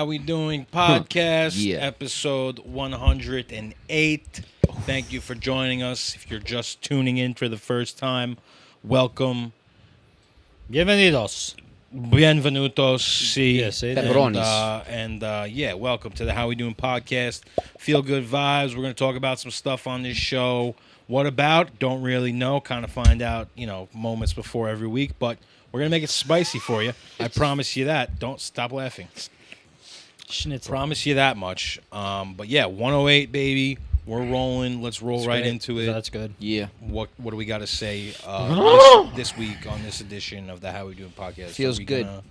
How We Doing podcast, Yeah. episode 108. Thank you for joining us. If you're just tuning in for the first time, welcome. Bienvenidos. Bienvenutos. Sí. Yeah, say that. Pepperonis. Yeah, welcome to the How We Doing podcast. Feel good vibes. We're going to talk about some stuff on this show. What about? Don't really know. Kind of find out, moments before every week. But we're going to make it spicy for you. I promise you that. Don't stop laughing. Schnitzel. Promise you that much. But yeah, 108, baby. We're rolling. Let's roll That's right great. into it. That's good. Yeah. What do we got to say this week on this edition of the How We Doing podcast? Feels good. Are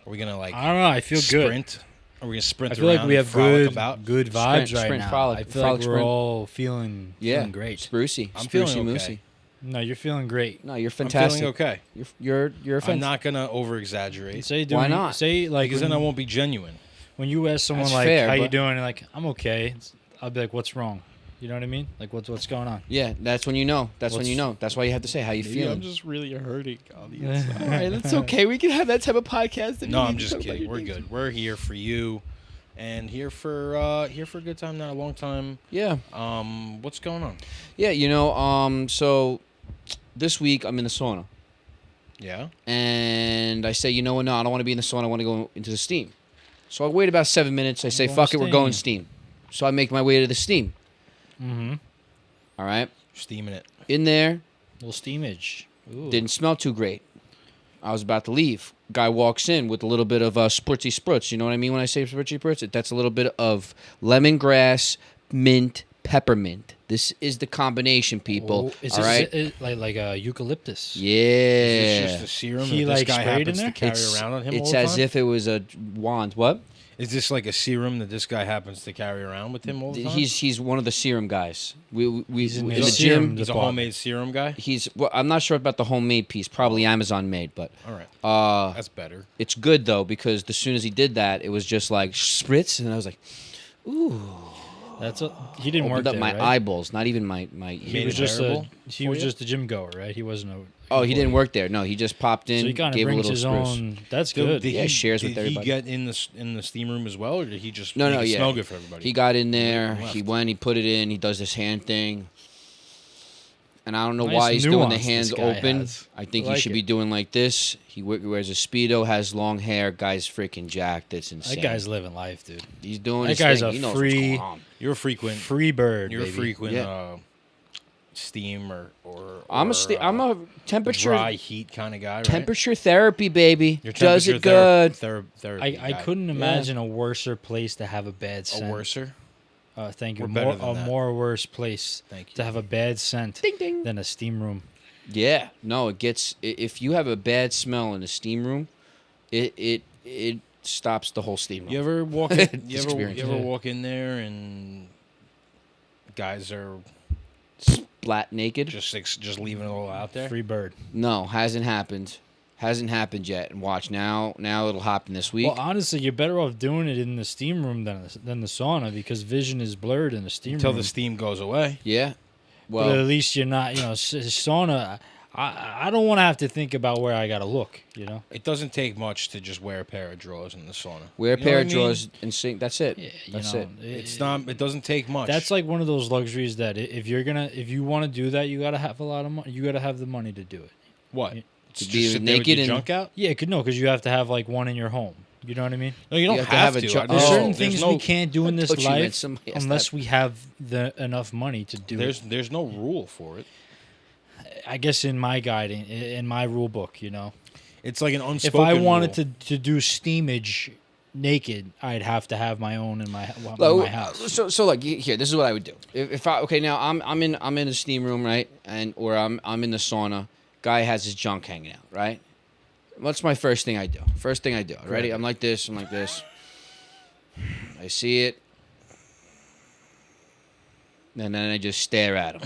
we gonna like? I don't know. I feel good. Sprint? Are we gonna sprint I feel around like we and have frolic about? good vibes right sprint, now. frolic, I feel frolic, like we're sprint. all feeling great. Sprucey. I'm Sprucey feeling moosey. okay. No, you're feeling great. No, you're I'm fantastic. feeling okay. You're I'm fantastic. not gonna over exaggerate Say, Why not? Say like because when, then I won't be genuine. when you ask someone That's like, fair, "How you but- doing?" and like, "I'm okay." I'll be like, "What's wrong?" You know what I mean? Like, what's going on? Yeah, that's when you know. That's when you know. That's why you have to say how you feeling. just really hurting on the All right, that's okay. We can have that type of podcast. No, I'm just kidding. We're good. We're here for you, and here for a good time, not a long time. Yeah. What's going on? Yeah, so this week I'm in the sauna. Yeah. And I say, you know what? No, I don't want to be in the sauna. I want to go into the steam. So I wait about 7 minutes. I say, going fuck it, we're going steam. steam. So I make my way to the steam. Mm-hmm. All right. Steaming it. In there, Little steamage. Ooh. didn't smell too great. I was about to leave. Guy walks in with a little bit of spritzy spritz. You know what I mean when I say spritzy spritz? That's a little bit of lemongrass, mint, peppermint. This is the combination, people. Oh, is all this right? like a eucalyptus? Yeah. It's just a serum He, that this like, guy sprayed happens in to there? carry around on him all It's the as time? if it was a wand. What? Is this like a serum that this guy happens to carry around with him all the time? He's one of the serum guys. We He's in in the the serum gym. He's a department. homemade serum guy? He's well, I'm not sure about the homemade piece. Probably Amazon made, but All right. That's better. it's good though because as soon as he did that, it was just like spritz, and I was like, ooh. He didn't work Opened up there, my right? eyeballs, not even my Made He it was just terrible he for was you? just a gym goer, right? He wasn't a. Oh, he didn't employee. work there. No, he just popped in, So he kind of gave a brings little his spruce. own. That's Did good. Yeah, shares with did everybody. he get in the steam room as well, or did he just No, make it yeah. smell good for everybody? He got in there. And left. He went. He put it in. He does this hand thing. And I don't know Nice why he's doing the nuance this hands guy open. has. I think I he like should it. be doing like this. He wears a Speedo, has long hair. Guy's freaking jacked. It's insane. That guy's living life, dude. He's doing that his guy's thing. a He knows free- what's going on. You're a frequent. Free bird. You're a baby. frequent Yeah. steam or I'm a temperature dry heat kind of guy, right? temperature therapy, baby. You're Does temperature it good. Therapy I guy. couldn't imagine a worser place to have a bad a scent. worser. Thank you. We're better than A that. more worse place Thank you. to have a bad scent Ding ding. than a steam room. Yeah, no, it gets. If you have a bad smell in a steam room, it stops the whole steam room. You ever walk? In, you Just ever experience. you ever walk in there and guys are Splat naked? just leaving it all out there? Free bird. No, hasn't happened. Hasn't happened yet. And watch now. Now it'll happen this week. Well, honestly, you're better off doing it in the steam room than the sauna because vision is blurred in the steam Until room. the steam goes away. Yeah. But Well, at least you're not, sauna. I don't want to have to think about where I gotta look. It doesn't take much to just wear a pair of drawers in the sauna. wear a You know pair what of I mean? drawers and sink. That's it. Yeah, That's it. It's not. It doesn't take much. That's like one of those luxuries that if you want to do that, you gotta have a lot of money. You gotta have the money to do it. what Yeah. to be sit there with naked your and- junk out. Yeah, because you have to have like one in your home. You know what I mean? No, you don't have to have have to. a ju- There's Oh, certain there's things no, we can't do in I this thought you meant life somebody else unless that- we have enough money to do it. There's no rule for it. I guess in my guiding, in my rule book, It's like an if unspoken I wanted rule. to do steamage naked, I'd have to have my own in my house. So like here, this is what I would do. If I now I'm in the steam room, right, or I'm in the sauna. Guy has his junk hanging out, right. What's my first thing I do? Ready? I'm like this. I see it. and then I just stare at him.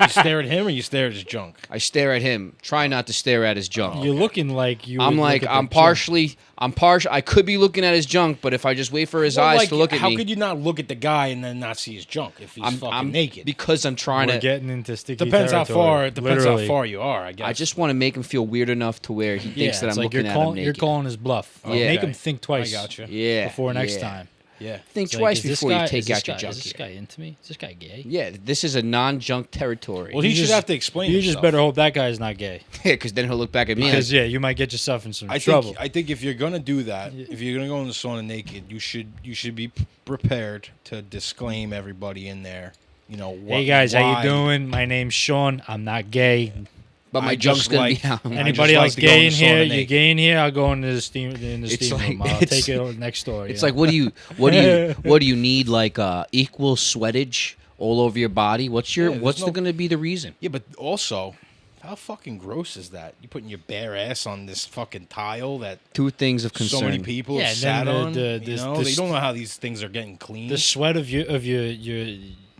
You stare at him or you stare at his junk? I stare at him. Try not to stare at his junk. You're looking like you. I'm would like, look at I'm the partially. I could be looking at his junk, but if I just wait for his Well, eyes like, to look at how me, could you not look at the guy and then not see his junk if he's fucking I'm naked? because I'm gym. trying We're to. getting into sticky Depends how territory, far. It depends literally. how far you are. I guess. I just want to make him feel weird enough to where he thinks that it's I'm like looking you're at calling, him naked. You're calling his bluff. Yeah. Make him think twice. I gotcha. Yeah. Before next yeah. time. Yeah. Think It's like, twice is this before you guy- take is this out your guy- junk. Is this here. guy into me? Is this guy gay? Yeah, this is a non-junk territory. Well, he You should just- have to explain. You just himself. better hope that guy's not gay. Yeah, because then he'll look back at me. Because you might get yourself in some I trouble. think if you're gonna do that, if you're gonna go in the sauna naked, you should be prepared to disclaim everybody in there. You know, Hey guys, how why. you doing? My name's Sean. I'm not gay. but my I junk's just gonna like- be out. I Anybody just like else to go in gay the in sauna here? You naked. gay in here? I'll go in the steam It's room. like- I'll it's- take it next door. It's yeah. like, what do you need? Like equal sweatage all over your body? What's there's no- going to be the reason? Yeah, but also, how fucking gross is that? You putting your bare ass on this fucking tile that Two things of concern. so many people Yeah, have and sat then on. the- You know, this- they don't know how these things are getting clean. the sweat of your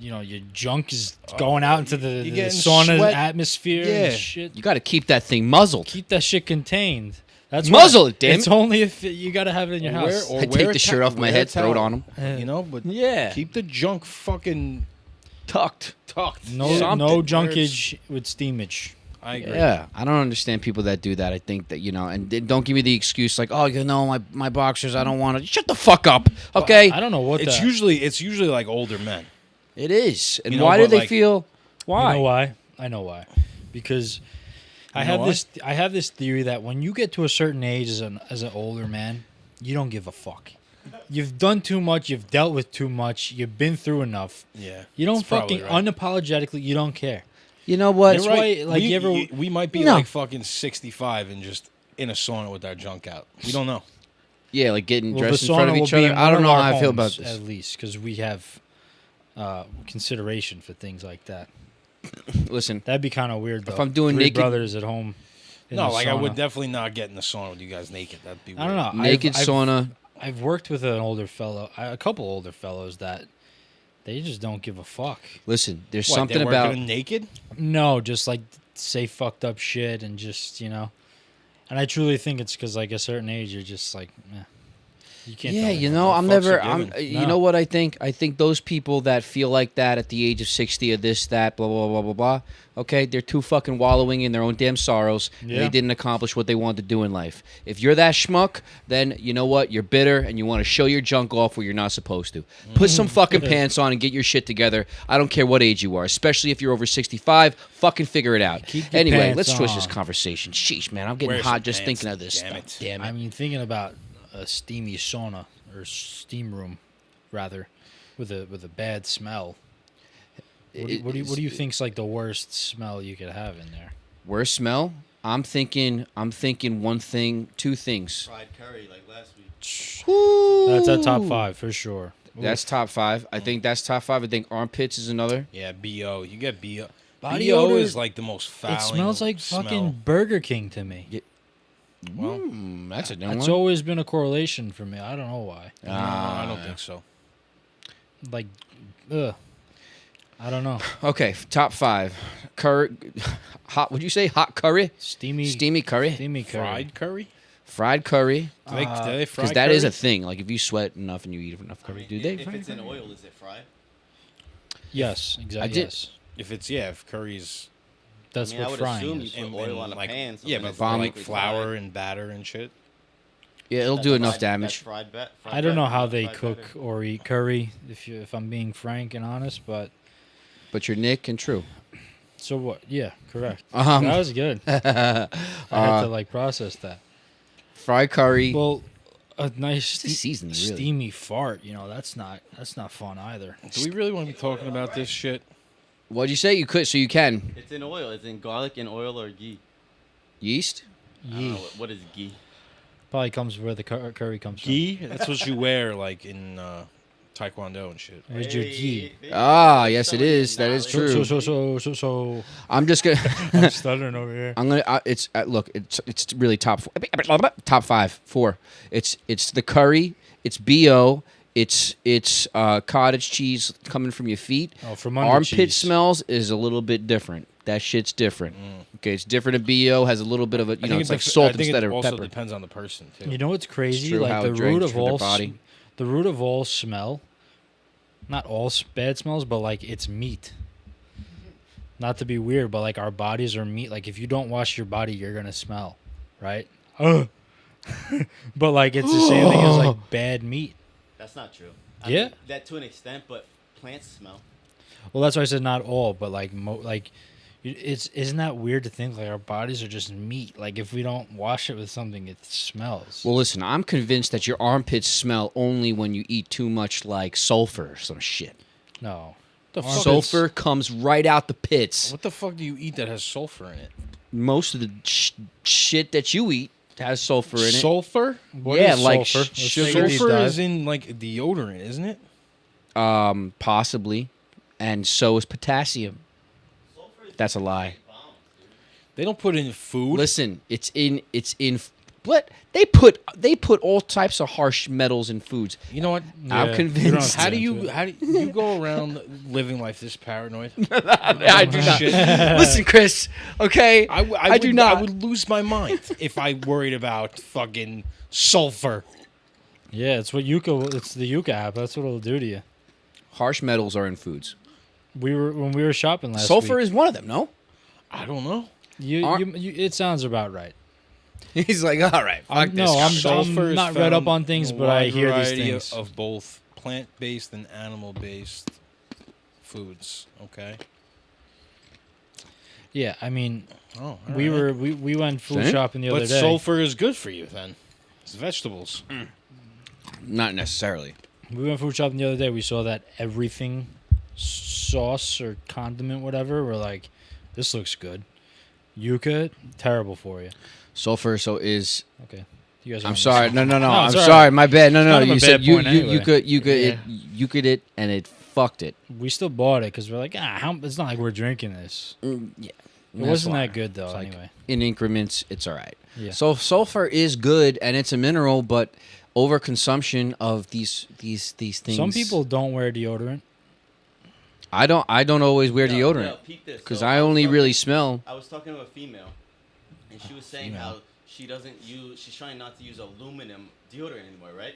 your junk is going out into the you're getting sauna sweat. atmosphere Yeah. and shit. You got to keep that thing muzzled. Keep that shit contained. That's Muzzle why- it, damn It's it. only if you got to have it in your Or wear- house. or I take wear the a shirt off my wear a head, throw it towel. on him. You know, but Yeah. keep the junk fucking Tucked. tucked. no Yeah. no Where it's- junkage with steamage. I agree. Yeah, I don't understand people that do that. I think that, and don't give me the excuse like, oh, my boxers, I don't want to. Shut the fuck up, okay? I don't know what It's usually like older men. It is. And You know, why do but, they like- feel? Why? You know why? I know why. Because I know have this theory that when you get to a certain age as an older man, you don't give a fuck. You've done too much, you've dealt with too much, you've been through enough. Yeah. You don't that's probably fucking right. unapologetically, you don't care. You know what? That's why, like, you ever- we might be No. like fucking 65 and just in a sauna with our junk out. We don't know. Yeah, like getting Well, dressed the in front of sauna will each be other. in I one don't of know our how I feel about homes, this. At least, because we have consideration for things like that. Listen, That'd be kind of weird, though. If I'm doing Three naked- brothers at home. in No, the like I would sauna. definitely not get in the sauna with you guys naked. That'd be weird. I don't know. naked I've- sauna. I've worked with an older fellow, a couple older fellows that they just don't give a fuck. Listen, there's What, something they're about. working naked? No, just like say fucked up shit and just And I truly think it's because like a certain age you're just like, meh. You can't. Yeah, tell me I'm fuck's never. a I'm. given. You No. know what I think? I think those people that feel like that at the age of 60 or this, that, blah blah blah blah blah. Okay, they're too fucking wallowing in their own damn sorrows. And Yeah. they didn't accomplish what they wanted to do in life. If you're that schmuck, then you know what? You're bitter and you want to show your junk off where you're not supposed to. Put some fucking pants on and get your shit together. I don't care what age you are, especially if you're over 65. Fucking figure it out. Keep your Anyway, pants let's switch this on. conversation. Sheesh, man, I'm getting Wear hot some just pants, thinking of this damn stuff. it. Damn it. I mean, thinking about a steamy sauna or steam room, rather, with a bad smell. What do you think's like the worst smell you could have in there? Worst smell? I'm thinking two things. Fried curry like last week. That's at top 5 for sure. That's top 5. I think that's top 5. I think armpits is another. Yeah, BO. You get BO. Body BO odor, is like the most foul. It smells like fucking Burger King to me. Well, That's a new It's one. always been a correlation for me. I don't know why. no, I don't think so. Like, ugh. I don't know. Okay, top 5. Curry, hot. Would you say hot curry? Steamy curry. curry. Fried curry? Fried curry. Do they fry Because that is curry? a thing. Like if you sweat enough and you eat enough curry, do they? If fry it's in curry? oil, is it fried? Yes, exactly. I did- Yes. If curry's That's I mean, I what would frying assume is. you put oil on a like, pan. yeah, then but it's like likely flour fried. and batter and shit. Yeah, it'll That's do enough fried- damage. that's fried fried I don't know batter, how not they fried cook batter. or eat curry. If I'm being frank and honest, but But you're Nick and true. so what? Yeah, correct. Um, That was good. I had to like process that. Fried curry. Well, a nice the seasoning, really. steamy fart. That's not fun either. Do we really want to be talking about this shit? What'd you say? You could, so you can. It's in oil. It's in garlic and oil or ghee. Yeast? I don't know what is ghee. Probably comes where the curry comes Ghee? That's what you wear like in Taekwondo and shit. from. Where's your ghee? Ah, yes, it is. That is knowledge. true. So. I'm just gonna. I'm stuttering over here. I'm gonna. It's look. It's really top 5. 4. It's the curry. It's bo. It's cottage cheese coming from your feet. Oh, from under Armpit cheese. smells is a little bit different. That shit's different. Okay, it's different. A BO has a little bit of a, it's like salt instead of also pepper. depends on the person too. You know what's crazy? true, how Like it drains from their body. the root of all smell, not all bad smells, but like it's meat. Not to be weird, but like our bodies are meat. Like if you don't wash your body, you're gonna smell, right? But like it's the same thing as like bad meat. That's not true. Yeah? mean, that to an extent, but plants smell. Well, that's why I said not all, but like isn't that weird to think like our bodies are just meat? Like if we don't wash it with something, it smells. Well, listen, I'm convinced that your armpits smell only when you eat too much like sulfur or some shit. No. The fuck Sulfur comes right out the pits. What the fuck do you eat that has sulfur in it? Most of the shit that you eat has sulfur in it. Sulfur? What Yeah, is like sulfur? Let's sugar. take a deep Sulfur dive. is in like deodorant, isn't it? Possibly, and so is potassium. That's a lie. They don't put it in food. Listen, it's in what they put all types of harsh metals in foods. You know what? I'm Yeah, convinced. How do you go around living life this paranoid? I do not. Shit. Listen, Chris. Okay, I do not. I would lose my mind if I worried about fucking sulfur. Yeah, it's what Yuka. It's the Yuka app. That's what it'll do to you. Harsh metals are in foods. When we were shopping last Sulfur week. is one of them. No. I don't know. It sounds about right. He's like, all right, fuck this. I'm Sulfur is not read up found on things, in a but I wide hear these variety things. of both plant-based and animal-based foods. Okay. Yeah, I mean, Oh, all we right. we went food Same. shopping the other But day. sulfur is good for you then. It's vegetables. Not necessarily. We went food shopping the other day. We saw that everything sauce or condiment, whatever. We're like, this looks good. Yuca, terrible for you. Sulfur is. Okay, you guys. are I'm on sorry. this. No. No, I'm it's all sorry. right. My bad. No. kind of a You said bad point anyway. you could it, and it fucked it. We still bought it because we're like, it's not like we're drinking this. Yeah. It wasn't that good though. It's like, Anyway, in increments, it's all right. yeah. So sulfur is good, and it's a mineral, but overconsumption of these things. Some people don't wear deodorant. I don't always wear No, deodorant peep this. because So I was only talking- really smell. I was talking to a female, and she was saying how she doesn't use. She's trying not to use aluminum deodorant anymore, right?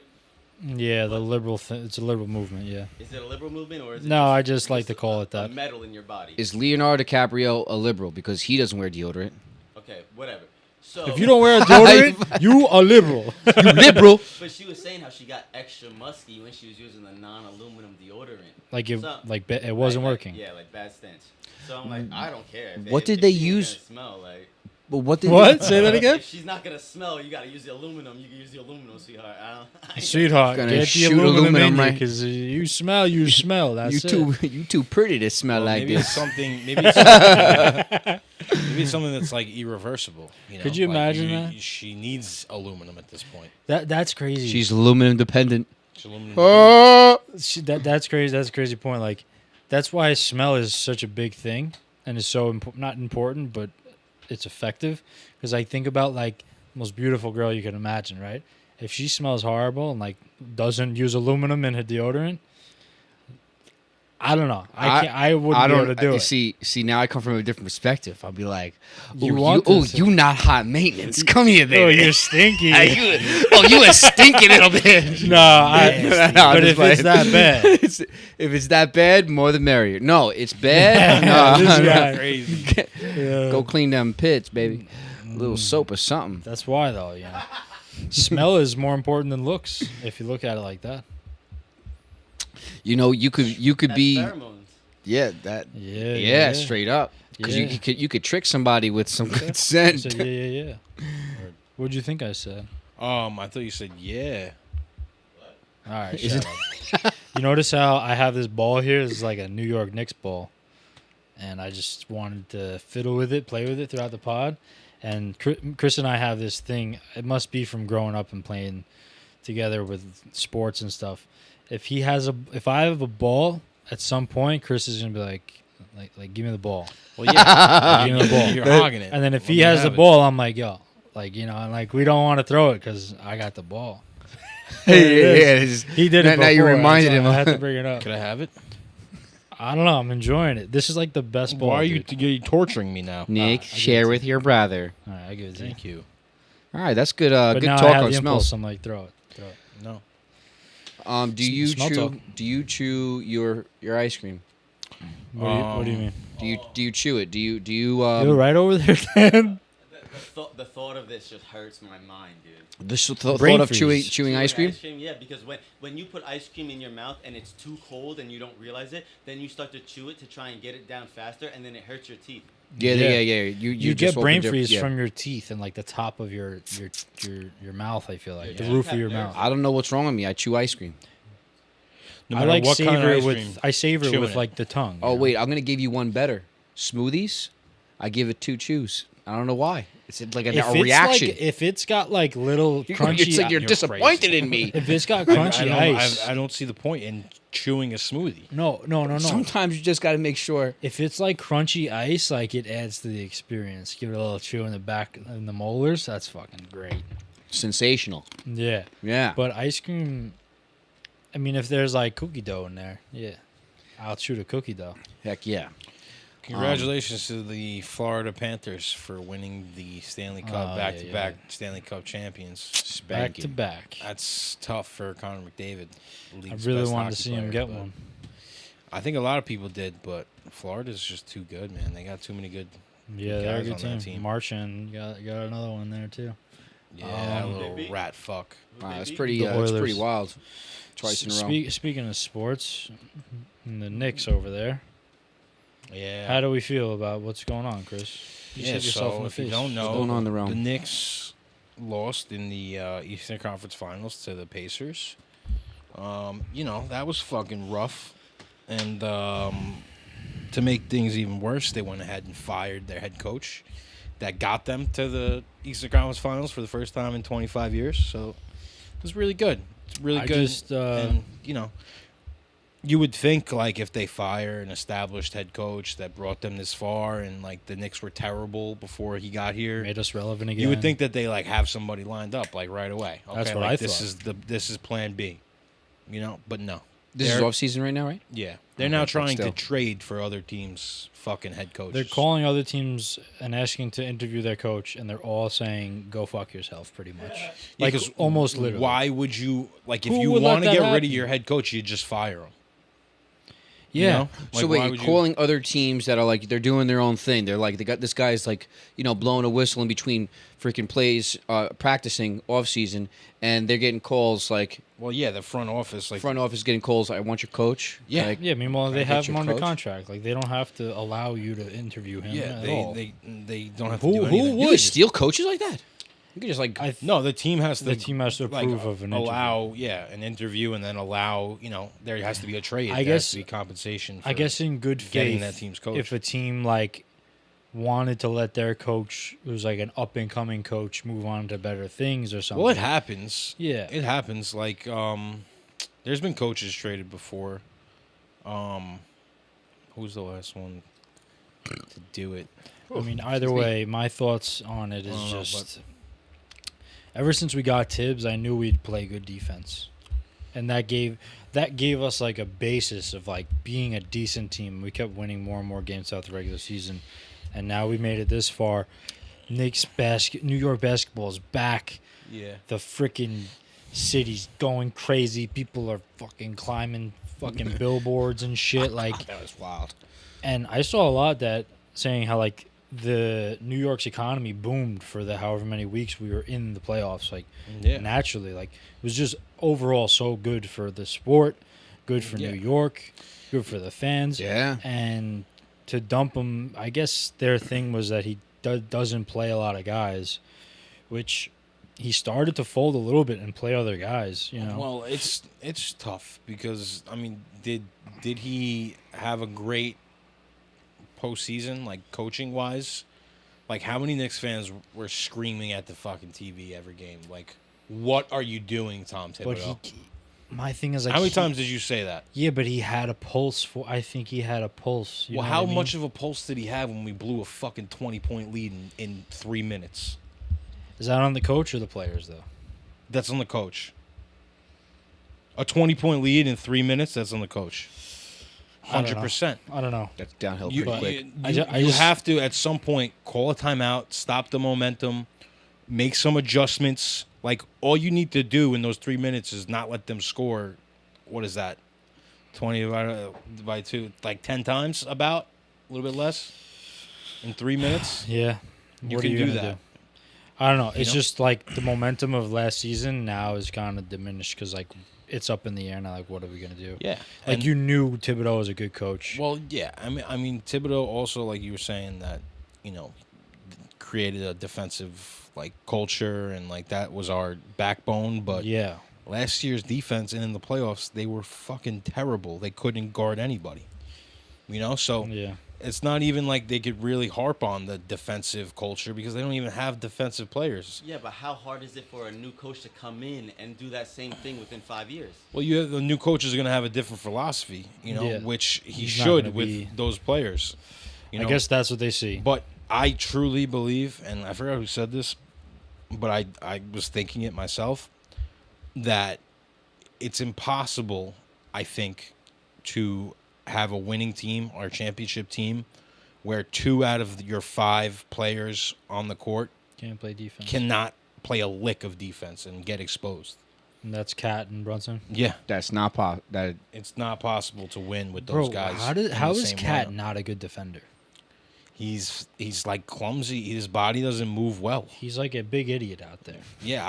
Yeah, the liberal. It's a liberal movement. Yeah. Is it a liberal movement or is it? No, I just like to call it a that. metal in your body. Is Leonardo DiCaprio a liberal because he doesn't wear deodorant? Okay, whatever. So If you don't wear a deodorant, you a liberal. You liberal. But she was saying how she got extra musky when she was using the non-aluminum deodorant. Like it, So- it wasn't Like- working. Yeah, like bad stench. So I'm like, I don't care. What did they she ain't use? gonna Smell like. But what did What? Say that again. If she's not gonna smell, you gotta use the aluminum. You can use the aluminum, sweetheart. I ain't Sweetheart, Gonna get the shoot aluminum aluminum, in right? because you smell. You you too pretty to smell Well, like maybe this. it's something. Maybe it's something that's like irreversible. You know? Could you Like, imagine that? She needs aluminum at this point. That's crazy. She's aluminum dependent. It's aluminum. That's crazy. That's a crazy point. Like, that's why smell is such a big thing, and is so not important, but it's effective. Because I think about like the most beautiful girl you can imagine, right? If she smells horrible and like doesn't use aluminum in her deodorant, I don't know. I wouldn't be able to do it. See, now I come from a different perspective. I'll be like, You want this- you not hot maintenance. Come here, Oh, baby. you're stinky. You a stinky little bitch. No, I'm but just if it's that bad, if it's that bad, more the merrier. No, it's bad. This no, guy. Crazy. yeah. Go clean them pits, baby. A little soap or something. That's why, though. You know, smell is more important than looks if you look at it like that. You know, you could That's be pheromones. Yeah. straight up. Because Yeah. you could trick somebody with some good scent. So, yeah. What'd you think I said? I thought you said yeah. All right, Is shut up. You notice how I have this ball here? It's like a New York Knicks ball. And I just wanted to fiddle with it, play with it throughout the pod. And Chris and I have this thing. It must be from growing up and playing together with sports and stuff. If I have a ball, at some point, Chris is gonna be like, give me the ball. Well, yeah. Give me the ball. You're hogging it. And then if Let he me has the have it. ball, I'm like, yo, like, you know, and like we don't want to throw it because I got the ball. He did it Now you before, reminded that's him. why I had to bring it up. Could I have it? I don't know. I'm enjoying it. This is like the best bowl. Why are you dude. you're torturing me now? Nick, I share get it. with your brother. All right, I give it to you. Thank you. All right, that's good. But Good now talk I have on the impulse. smells. I'm like, throw it. No. Do you Smell chew? talk. Do you chew your ice cream? What do you mean? Do you chew it? Do you You're right over there, Dan. The thought of this just hurts my mind, dude. the Brain thought of freeze. chewing ice cream? Yeah, because when you put ice cream in your mouth and it's too cold and you don't realize it, then you start to chew it to try and get it down faster, and then it hurts your teeth. Yeah. You just get brain opened your- freeze yeah. from your teeth and like the top of your mouth. I feel like the Yeah. roof of your mouth. I don't know what's wrong with me. I chew ice cream. No I matter like what kind of savor it ice with. cream, I savor it chewing with it. like the tongue. Oh you know? wait, I'm gonna give you one better. Smoothies. I give it 2 chews. I don't know why. It's like If a it's reaction. like, if it's got like little crunchy, It's like you're You're disappointed crazy. in me. if it's got I crunchy ice. I don't see the point in chewing a smoothie. No. Sometimes you just got to make sure. If it's like crunchy ice, like it adds to the experience. Give it a little chew in the back in the molars. That's fucking great. Sensational. Yeah. Yeah. But ice cream, I mean, if there's like cookie dough in there, yeah, I'll chew the cookie dough. Heck yeah. Congratulations to the Florida Panthers for winning the Stanley Cup, Oh, back-to-back Stanley Cup champions. Back to back. That's tough for Connor McDavid. I league's really best wanted to hockey see him player, get but one. I think a lot of people did, but Florida's just too good, man. They got too many good. Yeah, they're a guys good on team. that team. Marchand got another one there too. Yeah, that Um, little They beat- rat fuck. Wow, that's The pretty. Oilers. That's pretty wild. Twice in a row. Speaking of sports, the Knicks over there. Yeah. How do we feel about what's going on, Chris? You Yeah, said yourself so in the if you face. don't know, What's going on in the realm? the Knicks lost in the Eastern Conference Finals to the Pacers. That was fucking rough. And to make things even worse, they went ahead and fired their head coach that got them to the Eastern Conference Finals for the first time in 25 years. So it was really good. It's really I good. just, and, you would think, like, if they fire an established head coach that brought them this far and, like, the Knicks were terrible before he got here, made us relevant again. you would think that they, like, have somebody lined up, like, right away. Okay, That's what like, I this thought. This is plan B. But no. This is They're- off season right now, right? Yeah. They're Okay, now but trying to still. trade for other teams' fucking head coaches. they're calling other teams and asking to interview their coach, and they're all saying, "Go fuck yourself," pretty much. Yeah, Like 'cause almost literally. Why would you, like, if Who you would let want to that get rid happen? of your head coach, you just fire him? Yeah. You know? So Like, wait, why you're would you- calling other teams that are like they're doing their own thing. They're like they got this guy's like blowing a whistle in between freaking plays, practicing off season, and they're getting calls like Well, yeah, the front office, like, front office getting calls. I want your coach. Yeah. Like, Yeah, meanwhile Can I they get have him your under coach? contract. Like they don't have to allow you to interview him. yeah, at all. they don't have to Who- do who anything. you could steal coaches like that. You could just like No, the team has to. The team has to like, approve of an interview. allow, an interview, and then allow. There has to be a trade. I There has guess- to be compensation. For I guess in good getting faith, that team's coach. if a team like wanted to let their coach, who's like an up and coming coach, move on to better things or something. Well, it happens. Yeah. It happens. Like, there's been coaches traded before. Who's the last one to do it? I mean, either way, my thoughts on it is I don't know, just ever since we got Tibbs, I knew we'd play good defense, and that gave us like a basis of like being a decent team. We kept winning more and more games throughout the regular season, and now we made it this far. New York basketball is back. Yeah. The freaking city's going crazy. People are fucking climbing fucking billboards and shit. Like, that was wild. and I saw a lot that saying how like the New York's economy boomed for the however many weeks we were in the playoffs. Like Yeah. naturally, like it was just overall so good for the sport, good for Yeah. New York, good for the fans. Yeah. And to dump him, I guess their thing was that he doesn't play a lot of guys, which he started to fold a little bit and play other guys. Well, it's tough because did he have a great postseason, like coaching wise? Like, how many Knicks fans were screaming at the fucking TV every game? Like, what are you doing, Tom Thibodeau? But my thing is like, how many times did you say that? Yeah, but he had a pulse for. I think he had a pulse. You Well, know how what I mean? much of a pulse did he have when we blew a fucking 20-point lead in 3 minutes? Is that on the coach or the players though? That's on the coach. A 20-point lead in 3 minutes, that's on the coach. I don't know. 100%. I don't know. That's downhill You, pretty quick. you have to, at some point, call a timeout, stop the momentum, make some adjustments. Like, all you need to do in those 3 minutes is not let them score, what is that, 20 divided by 2, like 10 times about? A little bit less? In 3 minutes? Yeah. You What are can do gonna that. I don't know. It's know? just like the momentum of last season now is kind of diminished because like it's up in the air now. Like, what are we gonna do? Yeah. Like And- you knew Thibodeau was a good coach. Well, yeah. I mean, Thibodeau also, like you were saying, that, created a defensive, like, culture, and, like, that was our backbone. But yeah. last year's defense and in the playoffs, they were fucking terrible. They couldn't guard anybody. So Yeah. it's not even like they could really harp on the defensive culture because they don't even have defensive players. Yeah, but how hard is it for a new coach to come in and do that same thing within 5 years? Well, the new coach is going to have a different philosophy, Yeah. which he He's not should gonna with be- those players. I guess that's what they see. But I truly believe, and I forgot who said this, but I was thinking it myself, that it's impossible, I think, to have a winning team or a championship team where 2 out of your 5 players on the court Can't play defense. cannot play a lick of defense and get exposed. And that's Cat and Brunson. Yeah, That's not that. it's not possible to win with those Bro, guys. how in the is same Cat lineup. not a good defender? He's like clumsy. His body doesn't move well. He's like a big idiot out there. Yeah,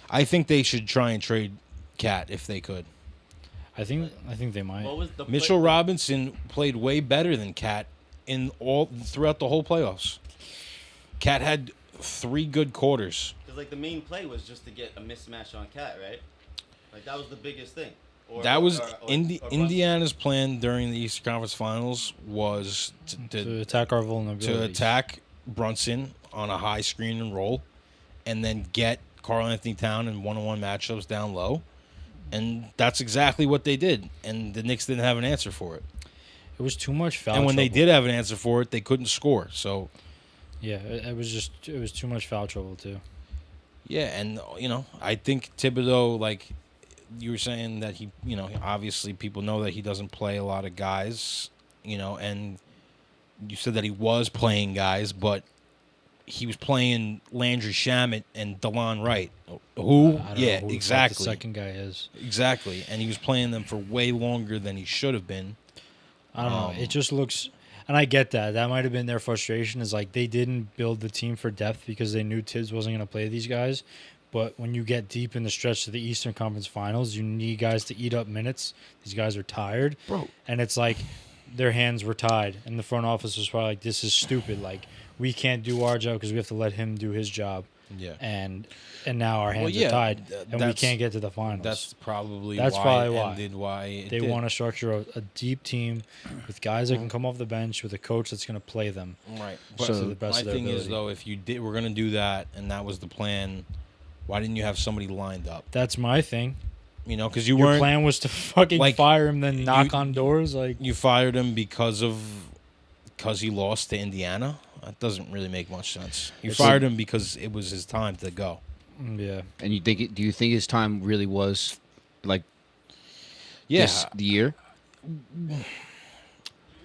I think they should try and trade Cat if they could. I think they might. What was the Mitchell Robinson played way better than Cat throughout the whole playoffs. Cat had 3 good quarters. Because like the main play was just to get a mismatch on Cat, right? Like that was the biggest thing. That was or Indiana's plan during the Eastern Conference Finals was to attack our vulnerabilities. to attack Brunson on a high screen and roll, and then get Karl Anthony Towns in one-on-one matchups down low. And that's exactly what they did. And the Knicks didn't have an answer for it. It was too much foul And when they trouble. did have an answer for it, they couldn't score. So, Yeah, it was too much foul trouble too. yeah, and, I think Thibodeau, like you were saying that he, obviously people know that he doesn't play a lot of guys, and you said that he was playing guys, but he was playing Landry Shamet and DeLon Wright. Who? I don't Yeah, know who the fuck exactly. The second guy is. Exactly. And he was playing them for way longer than he should have been. I don't know. It just looks, and I get that. That might have been their frustration. Is like they didn't build the team for depth because they knew Tibbs wasn't going to play these guys. But when you get deep in the stretch to the Eastern Conference Finals, you need guys to eat up minutes. These guys are tired, Bro. and it's like their hands were tied, and the front office was probably like, "This is stupid. Like we can't do our job because we have to let him do his job." Yeah. And now our hands yeah, are tied, and we that's- can't get to the finals. That's probably That's why probably it why. ended why it They did. want to structure a deep team with guys that can come off the bench with a coach that's going to play them. Right. So But to the best my of their thing is, ability. though, if we're going to do that and that was the plan, why didn't you have somebody lined up? That's my thing. Because you Your weren't. plan was to fucking like, fire him, then knock you- on doors. Like You fired him because he lost to Indiana? That doesn't really make much sense. You It's fired him because it was his time to go. yeah, And do you think his time really was like Yeah. the year? You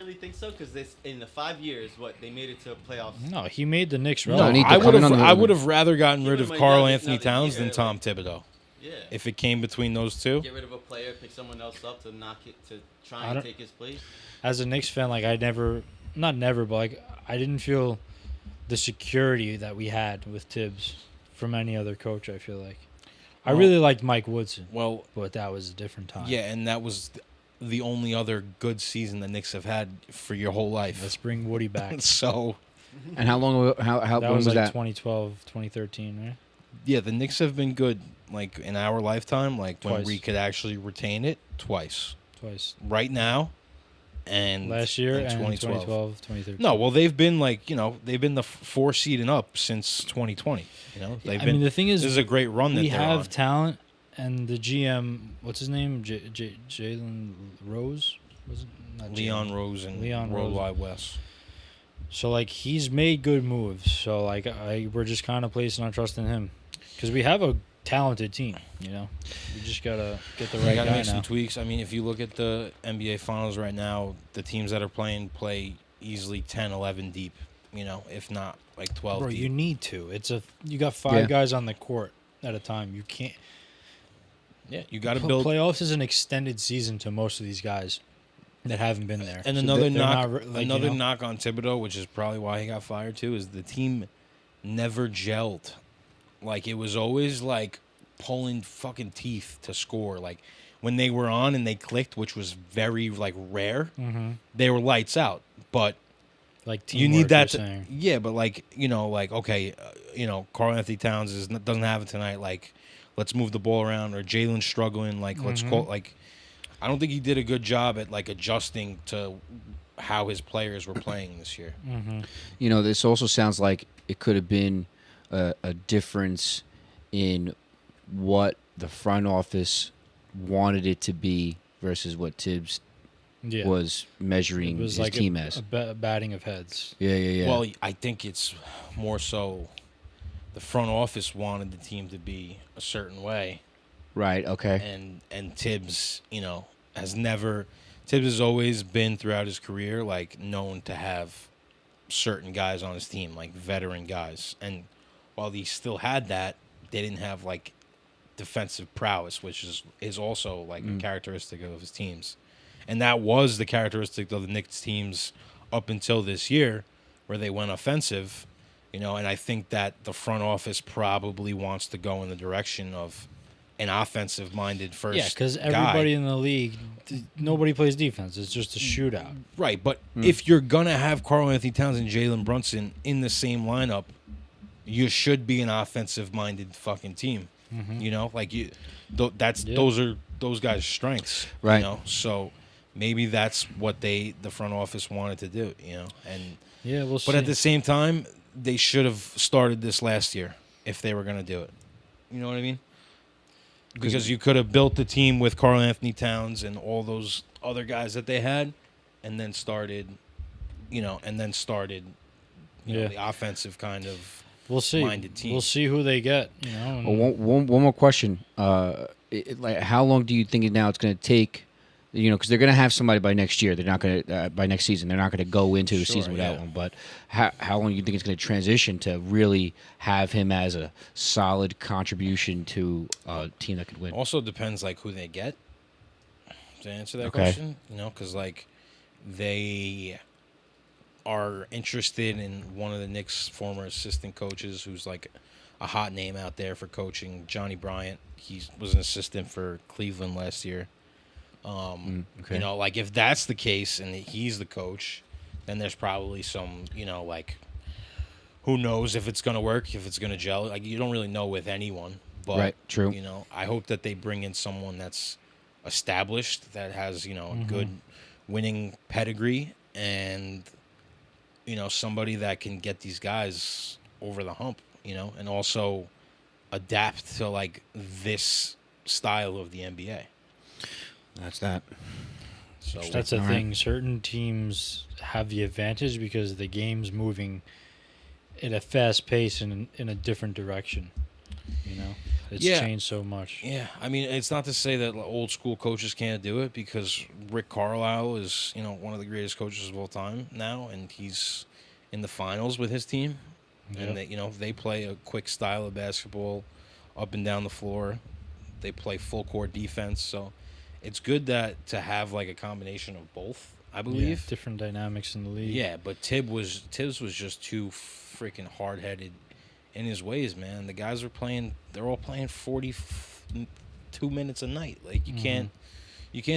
really think so? Because in the 5 years, they made it to playoffs. no, he made the Knicks No, I need relevant. to I come would in have. on the- I would have rather gotten rid of Give him Karl another Anthony Towns than year, Tom Thibodeau. Yeah. If it came between those two, Get rid of a player, pick someone else up to knock it to try I and don't- take his place. As a Knicks fan, like not never, but like I didn't feel the security that we had with Tibbs from any other coach. I feel like I Well- really liked Mike Woodson, well, but that was a different time. yeah, and that was the only other good season the Knicks have had for your whole life. Let's bring Woody back. So, And how long? How that when was was like that? 2012, 2013, right? yeah, the Knicks have been good, like, in our lifetime, like, when Twice. we could actually retain it twice. Twice. Right now, and Last year in and 2012, 2013. No, well, they've been, like, they've been the 4 seed and up since 2020. They've I been. mean, the thing is, this is a great run that we they're have on. talent, and the GM, what's his name? Jalen Rose? Was it? Not Leon Jalen. Rose and Leon Rose. Worldwide West. So, like, he's made good moves. So, like, we're just kind of placing our trust in him. Because we have a talented team. You know, you just gotta get the You right gotta guy make now. some tweaks. I mean, if you look at the NBA Finals right now, the teams that are playing play easily 10, 11 deep. You know, if not like 12 Bro, deep. you need to. You got 5 Yeah. guys on the court at a time. You can't. Yeah, you got to build. Playoffs is an extended season to most of these guys that haven't been there. And So another they're knock, not, like, another you know, knock on Thibodeau, which is probably why he got fired too, is the team never gelled. Like it was always like pulling fucking teeth to score. Like when they were on and they clicked, which was very like rare, they were lights out. But like you teamwork, need that. you're saying. Yeah, but like like okay, Karl Anthony Towns doesn't have it tonight. Like let's move the ball around, or Jalen's struggling. Like let's call like. I don't think he did a good job at like adjusting to how his players were playing this year. You know, this also sounds like it could have been a difference in what the front office wanted it to be versus what Tibbs Yeah. was measuring It was his like team a, as. a batting of heads. Yeah. Well, I think it's more so the front office wanted the team to be a certain way, Right. Okay. and Tibbs, Tibbs has always been throughout his career like known to have certain guys on his team, like veteran guys, and while he still had that, they didn't have like defensive prowess, which is also like a characteristic of his teams, and that was the characteristic of the Knicks teams up until this year, where they went offensive, and I think that the front office probably wants to go in the direction of an offensive-minded first Yeah, because guy. everybody in the league, nobody plays defense. It's just a shootout. Right, but if you're going to have Karl Anthony Towns and Jalen Brunson in the same lineup, you should be an offensive-minded fucking team. Like those are those guys' strengths. Right. So maybe that's what the front office wanted to do, and Yeah, we'll see. but at the same time, they should have started this last year if they were going to do it. You know what I mean? Because you could have built the team with Karl Anthony Towns and all those other guys that they had, and then started, the offensive kind of we'll see. minded team. We'll see who they get. And Well, one more question. Like, how long do you think now it's going to take? Because they're going to have somebody by next year. They're not going to by next season. They're not going to go into the Sure, season without yeah. one. But how long do you think it's going to transition to really have him as a solid contribution to a team that could win? Also depends like who they get to answer that Okay. question. Because like they are interested in one of the Knicks' former assistant coaches, who's like a hot name out there for coaching, Johnny Bryant. He was an assistant for Cleveland last year. Okay. Like if that's the case and he's the coach, then there's probably some, like who knows if it's going to work, if it's going to gel. Like you don't really know with anyone, but Right, true. I hope that they bring in someone that's established, that has, a good winning pedigree, and somebody that can get these guys over the hump, and also adapt to like this style of the NBA. That's that. So that's the All right. thing. Certain teams have the advantage because the game's moving at a fast pace and in a different direction. It's Yeah. changed so much. yeah, I mean, it's not to say that old school coaches can't do it, because Rick Carlisle is, one of the greatest coaches of all time now, and he's in the finals with his team, and they play a quick style of basketball, up and down the floor. They play full court defense, so it's good to have like a combination of both, I believe. Different dynamics in the league. Yeah, but Tibbs was just too freaking hard headed in his ways, man. The guys they're all playing 42 minutes a night. Like you can't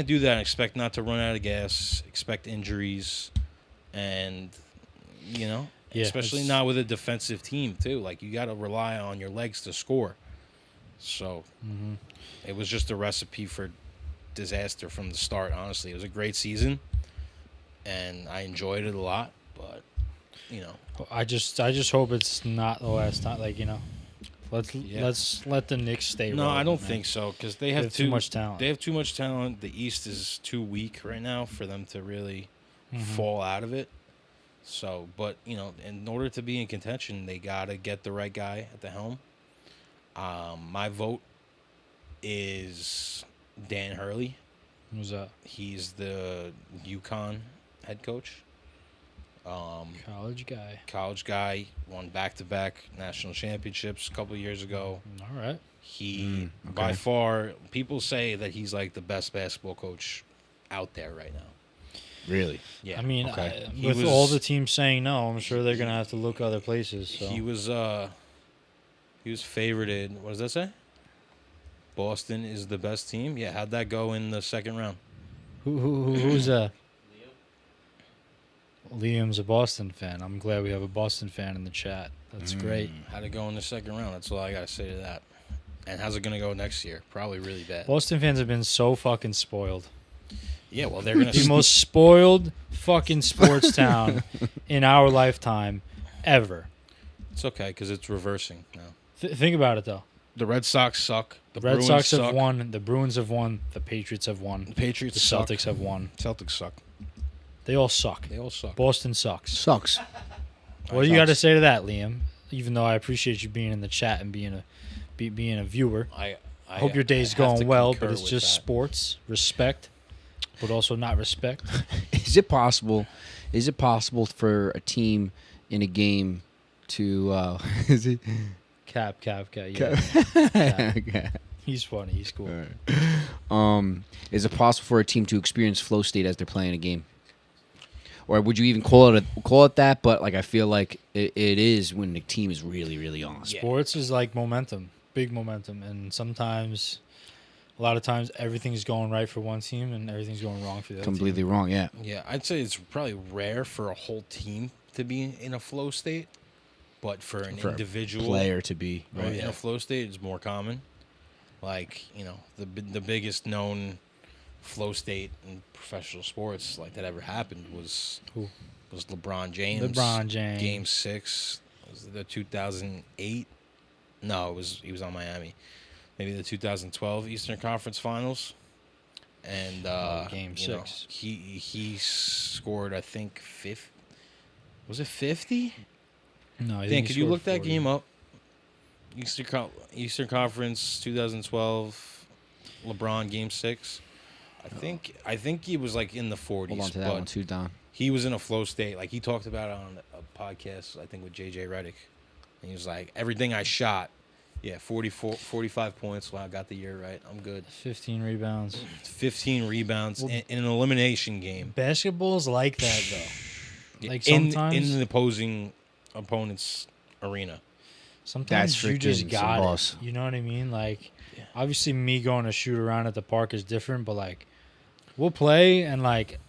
do that and expect not to run out of gas, expect injuries, and especially it's- not with a defensive team too. Like you got to rely on your legs to score. So it was just a recipe for disaster from the start. Honestly, it was a great season, and I enjoyed it a lot. But I just hope it's not the last time. Like let's let the Knicks stay. no, I relevant, don't man. think so, because they They have have too much talent. They have too much talent. The East is too weak right now for them to really fall out of it. So, but in order to be in contention, they gotta get the right guy at the helm. My vote is Dan Hurley. Who's that? He's the UConn head coach. College guy. College guy, won back-to-back national championships a couple of years ago. All right. He, by far, people say that he's like the best basketball coach out there right now. Really? Yeah. I mean, Okay. with all the teams saying no, I'm sure they're gonna have to look other places. So. He was favorited. What does that say? Boston is the best team. Yeah, how'd that go in the second round? Who's that? Liam's a Boston fan. I'm glad we have a Boston fan in the chat. That's great. How'd it go in the second round? That's all I gotta say to that. And how's it gonna go next year? Probably really bad. Boston fans have been so fucking spoiled. Yeah, well, they're gonna The most spoiled fucking sports town in our lifetime ever. It's okay because it's reversing now. Think about it though. The Red Sox suck. The Red Bruins Sox suck. have won. The Bruins have won. The Patriots have won. The Patriots The suck. Celtics have won. Celtics suck. They all suck. They all suck. Boston sucks. Sucks. What do you got to say to that, Liam? Even though I appreciate you being in the chat and being a viewer. I Hope your day's have to going well, concur but it's with just that. sports, respect, but also not respect. Is it possible? Is it possible for a team in a game to? Is it? Cap. Yeah. Cap. Okay. He's funny. He's cool. Is it possible for a team to experience flow state as they're playing a game? Or would you even call it that? But like I feel like it is when the team is really, really on. Yeah. Sports is like momentum, big momentum, and a lot of times, everything's going right for one team and everything's going wrong for the other Completely team. wrong. Yeah. Yeah, I'd say it's probably rare for a whole team to be in a flow state, but for an individual player to be right, in a flow state is more common. Like, the biggest known flow state in professional sports like that ever happened was LeBron James. LeBron James. Game 6 was the 2008. No, he was on Miami. Maybe the 2012 Eastern Conference Finals. And Game 6. He scored, I think, 50. Was it 50? No, I Dan, think could he you scored look that 40. game up? Eastern Conference 2012 LeBron Game 6. I think he was like in the 40s. Hold on to that but one too, Don. he was in a flow state. Like he talked about it on a podcast, I think with JJ Redick. And he was like, everything I shot, 45 points. Wow, I got the year right. I'm good. 15 rebounds. 15 rebounds in an elimination game. Basketball's like that though. Like in sometimes, the opposing opponent's arena. sometimes That's you just freaking got boss. it. You know what I mean? Like, Yeah. obviously, me going to shoot around at the park is different, but like, we'll play and like,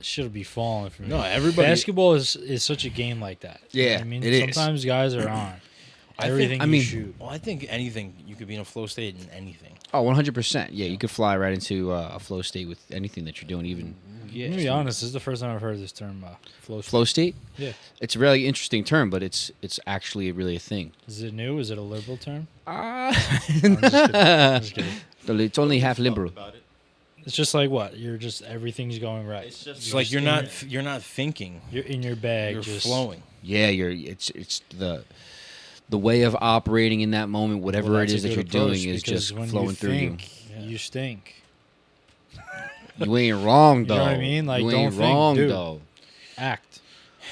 shit'll be falling for me. No, everybody. Basketball is such a game like that. You know Yeah, what I mean, it is. sometimes guys are on I think- everything I you mean- shoot. Well, I think anything you could be in a flow state in anything. Oh, 100%. Yeah, you could fly right into a flow state with anything that you're doing, even Yeah. Let me be honest. This is the first time I've heard this term, flow. flow state. Yeah. It's a really interesting term, but it's actually really a thing. Is it new? Is it a liberal term? I'm just kidding. It's only half liberal. About it. It's just like what? You're just everything's going right. It's just It's like you're not thinking. You're in your bag. You're just flowing. Yeah, it's the way of operating in that moment, whatever Well, it that's is a that good you're doing approach, is because just when flowing through you. You stink. You ain't wrong You though. know what I mean? Like, you don't ain't think, wrong dude. though. Act.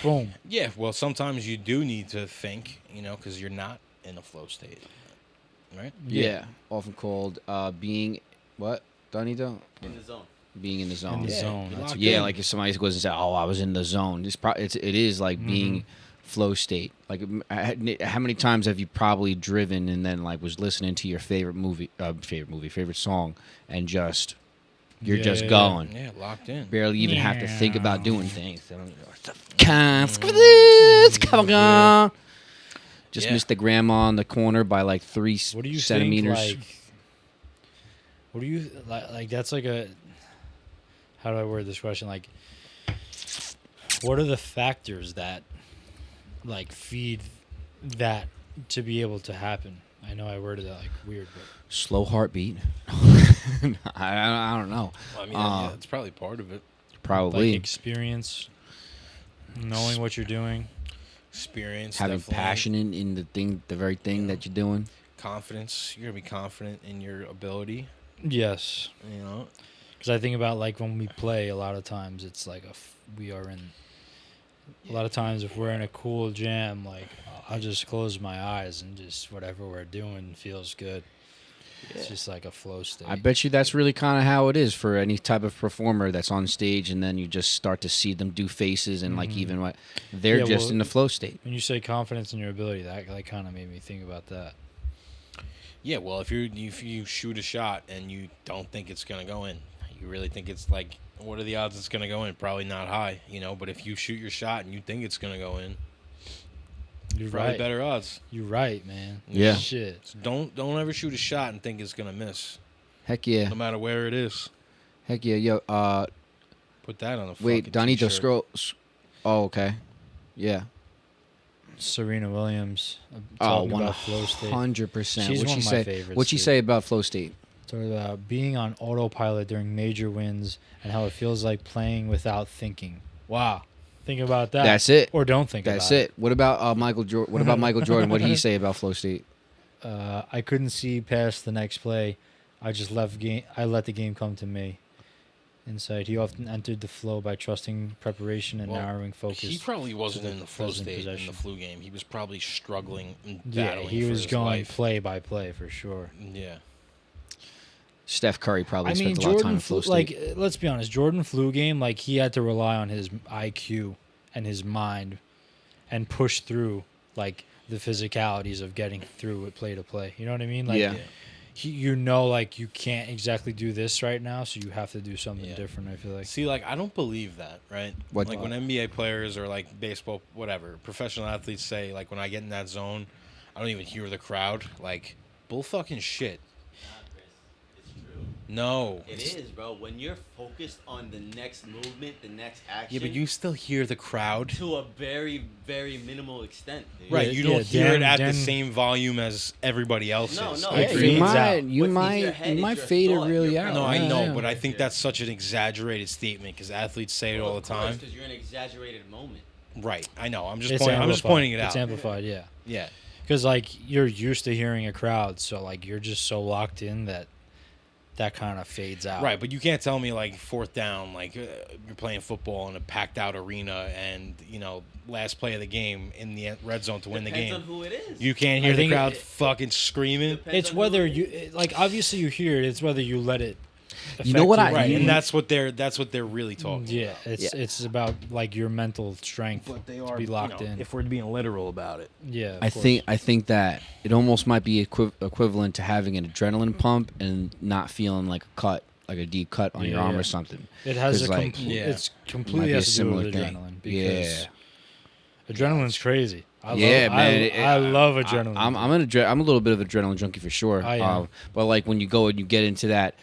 Boom. Yeah, well, sometimes you do need to think, because you're not in a flow state, right? Yeah, often called being what, Donito? in the zone. Being in the zone. In the Yeah, zone. you're That's locked Yeah, in. like if somebody goes and says, "Oh, I was in the zone," it is like being flow state. Like, how many times have you probably driven and then like was listening to your favorite song, and just you're Yeah, just yeah, going, Yeah, locked in. barely even have to think about Yeah. doing things. Just Yeah. missed the grandma on the corner by like 3 What do you centimeters. think? Like, what do you like? That's like a. How do I word this question? Like, what are the factors that, like, feed that to be able to happen? I know I worded that like weird, but Slow heartbeat. I don't know. I mean, yeah, that's probably part of it. Probably like experience, knowing what you're doing. Experience, having definitely. passion in the very thing that you're doing. confidence. You're gonna be confident in your ability. Yes. You know. Because I think about like when we play, a lot of times it's like we are in. A lot of times, if we're in a cool jam, like I'll just close my eyes and just whatever we're doing feels good. It's just like a flow state. I bet you that's really kind of how it is for any type of performer that's on stage, and then you just start to see them do faces and like even what they're just in the flow state. When you say confidence in your ability, that like kind of made me think about that. Yeah, well, if you shoot a shot and you don't think it's gonna go in, you really think it's like, what are the odds it's gonna go in? Probably not high, you know. But if you shoot your shot and you think it's gonna go in, You're probably right. better odds. You're right, man. Yeah. Shit. So don't ever shoot a shot and think it's gonna miss, Heck yeah. no matter where it is. Heck yeah. Yo, Put that on a wait, fucking Donito, t-shirt. scroll. Oh, okay. Yeah. Serena Williams. Oh, Talking about flow state. 100%. She's What'd one she of my say? favorites, What'd she dude. say about flow state? Talking about being on autopilot during major wins and how it feels like playing without thinking. Wow. Think about that. That's it. Or don't think That's about it. What about Michael Jordan? What about Michael Jordan? What did he say about flow state? I couldn't see past the next play. I just let the game come to me. Insight. He often entered the flow by trusting preparation and Well, narrowing focus. He probably wasn't the in the flow present state in possession. the flu game. He was probably struggling and Yeah, battling he for was his going life. play by play for sure. Yeah. Steph Curry probably I mean, spent a lot of time Jordan in flow flew, state. like let's be honest, Jordan flu game, like he had to rely on his IQ and his mind and push through like the physicalities of getting through it play to play. You know what I mean? Like Yeah. like you can't exactly do this right now, so you have to do something Yeah. different, I feel like. See, like, I don't believe that, right? What- Like, when NBA players or, like, baseball, whatever, professional athletes say, like, when I get in that zone, I don't even hear the crowd. Like, bull fucking shit. It's true. No. It is, bro. When you're focused on the next movement, the next action. Yeah, but you still hear the crowd. to a very, very minimal extent. Dude. Right, Yeah, you don't yeah, hear it Dan- at Dan- the same volume as everybody else No, is. no, I it agree. fades out. you What's in your might head is your fade it thought, really your out. No, I Yeah, know, yeah. but I think that's such an exaggerated statement because athletes say it all the time. Because you're in an exaggerated moment. Right, I know. I'm just It's pointing. I'm just amplified. pointing it It's out. amplified, yeah. Yeah. Because like you're used to hearing a crowd, so like you're just so locked in that kind of fades out. Right, but you can't tell me like fourth down, like you're playing football in a packed out arena, and last play of the game in the red zone to win the Depends game. on who it is. You can't I hear the think crowd it- fucking screaming. Depends It's on whether who it is. like obviously you hear it. It's whether you let it. You know what affect I- Right, you- and that's what they're really talking. Yeah, it's about like your mental strength But they to are be locked in. If we're being literal about it. Yeah, of I course. think that it almost might be equivalent to having an adrenaline pump and not feeling like a cut, like a deep cut on your Yeah, arm yeah. or something. it has 'cause, a like, yeah. it's Might completely be a has to do similar with thing. adrenaline because Yeah. adrenaline's crazy. I Yeah, love, man. I love adrenaline. I'm a little bit of adrenaline junkie for sure. I am. But like when you go and you get into that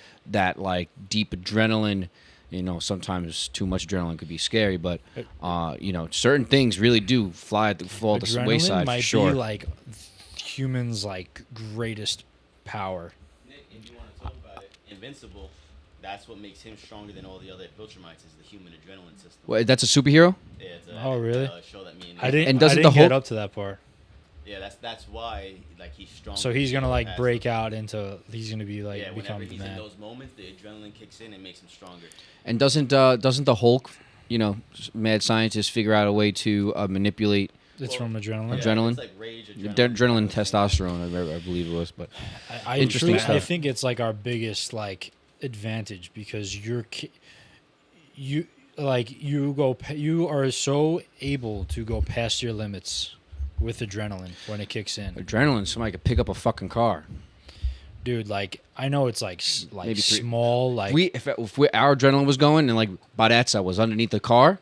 like deep adrenaline, sometimes too much adrenaline could be scary. But certain things really do fall to the Adrenaline wayside might for sure. be like humans' like greatest power. Nick, if you want to talk about it, Invincible, that's what makes him stronger than all the other Viltrumites is the human adrenaline system. Well, that's a superhero. Yeah, it's Oh, really? a show that me and I didn't. And doesn't I the didn't get Hulk- up to that part. Yeah, that's why like he's strong. So he's gonna like break out into. He's gonna be like Yeah, become whenever the he's in man. those moments, the adrenaline kicks in and makes him stronger. And doesn't the Hulk, mad scientists figure out a way to manipulate It's from adrenaline. Adrenaline? It's like rage, adrenaline, testosterone? I believe it was, but I Interesting truly- I stuff. think it's like our biggest like advantage because you are so able to go past your limits with adrenaline when it kicks in, adrenaline. Somebody could pick up a fucking car. dude. Like I know it's like Maybe three- small, like If our adrenaline was going and like Badetza was underneath the car,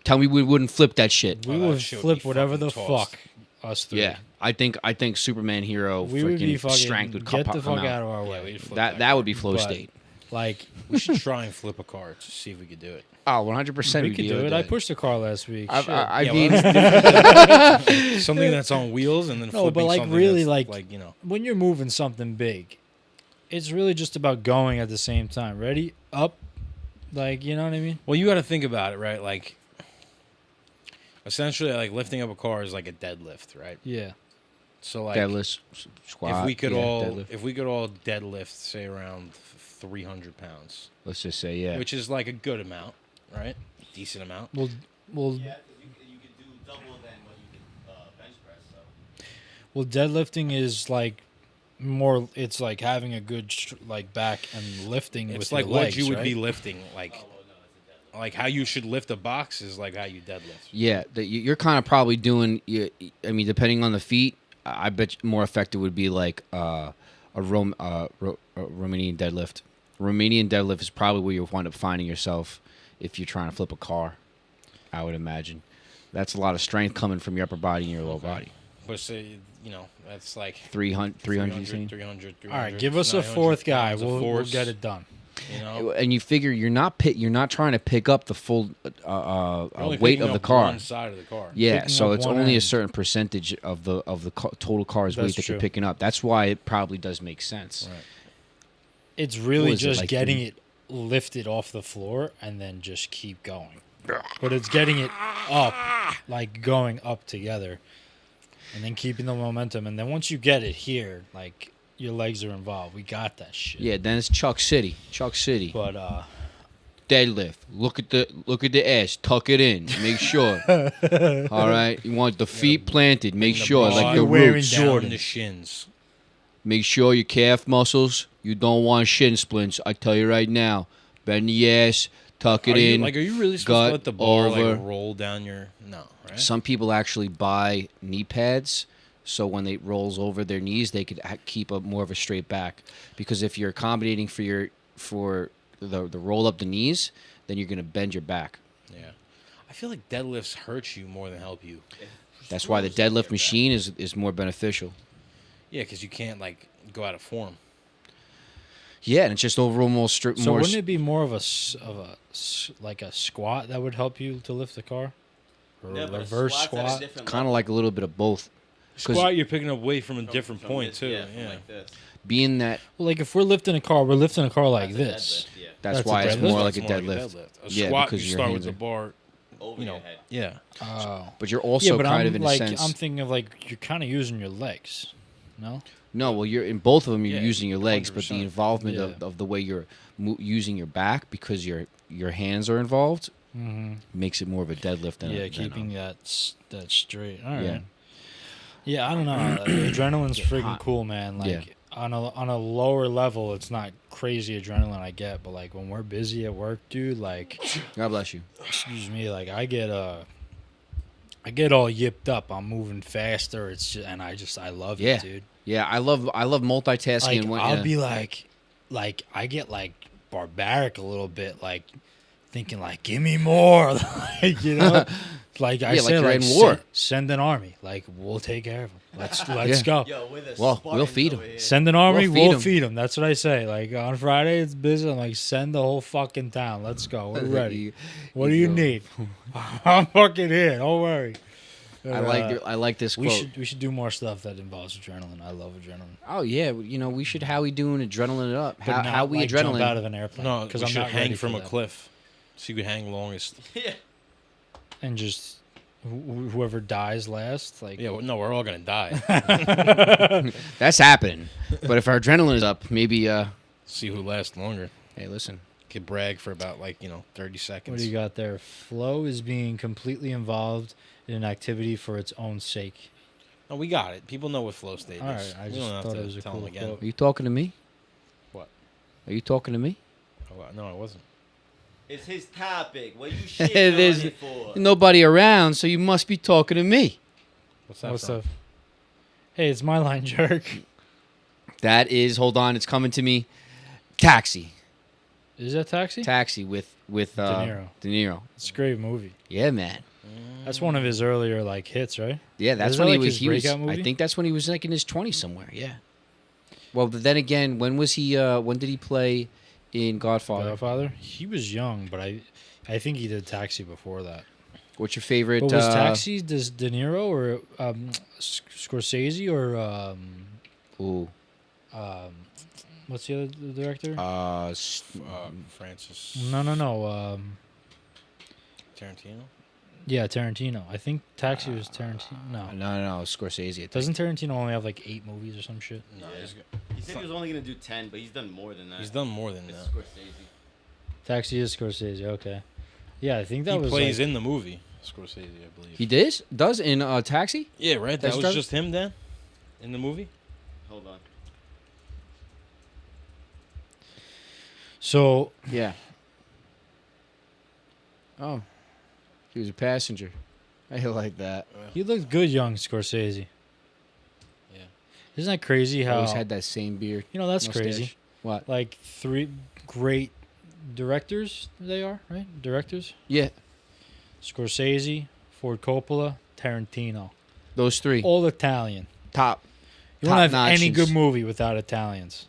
tell me we wouldn't flip that shit. we Oh, that would shit would flip be whatever the fucking tossed. fuck us three. Yeah, I think Superman hero we would be freaking fucking strength would get come the fuck out. out of our Yeah, way. we'd flip That would be flow But- state. Like We should try and flip a car to see if we could do it. Oh, 100%. we could do it. I pushed a car last week. Shit. I Yeah, mean, well, something that's on wheels and then No, flipping but, like, something really, that's, like- you know. when you're moving something big, it's really just about going at the same time. Ready? Up. Like, you know what I mean? Well, you got to think about it, right? Like, essentially, like lifting up a car is like a deadlift, right? Yeah. So like, Deadlift, squat. if we could yeah, all deadlift. if we could all deadlift, say around 300 pounds, Let's just say, yeah. which is like a good amount, right? Decent amount. Well, Yeah, because you could do double than what you could bench press. So. well, deadlifting is like more. It's like having a good like back and lifting It's with like your what legs, you would right? be lifting, like how you should lift a box is like how you deadlift. Yeah, you're kind of probably doing. I mean, depending on the feet, I bet more effective would be like a Romanian deadlift. Romanian deadlift is probably where you'll wind up finding yourself if you're trying to flip a car. I would imagine. That's a lot of strength coming from your upper body and your lower body. But say, that's like 300, you saying? 300. All right, give us a 900 fourth guy. pounds of We'll force, get it done. You know, And you figure you're not trying to pick up the full You're only weight picking of the up car. one side of the car. Yeah, Picking so up it's one only a end. certain percentage of the total car's weight That's that true. you're picking up. That's why it probably does make sense. Right. It's really What is it, just like getting three- it lifted off the floor and then just keep going. But it's getting it up, like going up together, and then keeping the momentum. And then once you get it here, like your legs are involved. We got that shit. Yeah, then it's Chuck City. But Deadlift. Look at the ass. Tuck it in. Make sure. All right. You want the feet planted. Make the sure, bar like your wearing roots. down Jordan. the shins. Make sure your calf muscles. You don't want shin splints. I tell you right now. Bend the ass. Tuck it Are you, in. are you really supposed gut to let the bar over. like roll down your? No, right? Some people actually buy knee pads, so when it rolls over their knees, they could keep more of a straight back. Because if you're accommodating for the roll up the knees, then you're gonna bend your back. Yeah, I feel like deadlifts hurt you more than help you. That's why the deadlift machine is more beneficial. Yeah, because you can't like go out of form. Yeah, and it's just overall more so wouldn't it be more of a squat that would help you to lift the car, or Yeah, a but a reverse squat's at a squat? different kind of level like a little bit of both. 'Cause Squat, you're picking up weight from a different from point this, too. Yeah, Yeah. from like this. being that, Well, like if we're lifting a car, we're lifting a car like That's a this. deadlift, yeah. that's That's a why it's deadlift? more like It's a more deadlift. A Yeah, squat, because you your start hands with the bar. Over You know, your head. yeah. Oh, But you're also but kind I'm of in like a sense. I'm thinking of like you're kind of using your legs. No, No, well, you're in both of them. You're Yeah, using your legs, but the 100%. involvement Yeah. of the way you're using your back because your hands are involved mm-hmm. makes it more of a deadlift than yeah, a, keeping that straight. All right. Yeah. Yeah, I don't know. Adrenaline's freaking hot. cool, man. Like Yeah. on a lower level, it's not crazy adrenaline I get, but like when we're busy at work, dude, like God bless you. excuse me, like I get all yipped up. I'm moving faster. It's just, and I love Yeah. it, dude. Yeah, I love multitasking. Like and when, I'll yeah. be like I get like barbaric a little bit, like thinking like give me more, like you know, like I Yeah, like say, you're like in war. send an army, like we'll take care of them. Let's Yeah. go. Yo, we're the Well, we'll Spartans feed 'em. over here. Send an army, We'll feed we'll 'em. feed them. That's what I say. Like on Friday, it's busy. I'm like, send the whole fucking town. Let's go. We're ready. What do you need? I'm fucking here. Don't worry. I like this quote. We should do more stuff that involves adrenaline. I love adrenaline. Oh yeah, we should how we doing adrenaline it up. But How, not, how we like, adrenaline jump out of an airplane. No, because we I'm should not hang ready from for a that. cliff. So you could hang longest. Yeah. and just whoever dies last. Like Yeah, well, no, we're all gonna die. That's happening. But if our adrenaline is up, maybe See who lasts longer. hey, listen. Could brag for about 30 seconds. what do you got there? Flow is being completely involved in an activity for its own sake. No, we got it. People know what flow state All right, is. I We just don't have thought to it was a tell them cool again. quote. Are you talking to me? What? Are you talking to me? Oh, no, I wasn't. It's his topic. What you shaking There's on it for? nobody around, so you must be talking to me. What's that What's from? up? Hey, it's my line, jerk. That is, hold on, it's coming to me. Taxi. Is that Taxi? Taxi with Niro. De Niro. It's a great movie. Yeah, man. That's one of his earlier hits, right? Yeah, that's Is when that he like was. his He was. breakout movie? I think that's when he was like in his 20s somewhere. Yeah. Well, but then again, when was he? When did he play in Godfather? Godfather. He was young, but I think he did Taxi before that. What's your favorite? But was Taxi De Niro or Scorsese or Ooh. what's the other director? Francis No. Tarantino? Yeah, Tarantino. I think Taxi was Tarantino. No. No, Scorsese. I think. Doesn't Tarantino only have like 8 movies or some shit? No, Yeah. he's, He said he was only gonna do 10, but he's done more than that. he's done more than It's that. Scorsese. Taxi is Scorsese. Okay. Yeah, I think that He was plays like, in the movie, Scorsese, I believe. He does in Taxi. Yeah, right. That That's was Driver? just him then, in the movie. Hold on. So Yeah. Oh, he was a passenger. I like that. he looked good, young Scorsese. Yeah. Isn't that crazy how Always had that same beard. you know that's mustache. crazy? What? Like 3 great directors they are, right? Directors. Yeah, Scorsese, Ford Coppola, Tarantino. those 3 All Italian. top. You don't have top-notch any and good movie without Italians.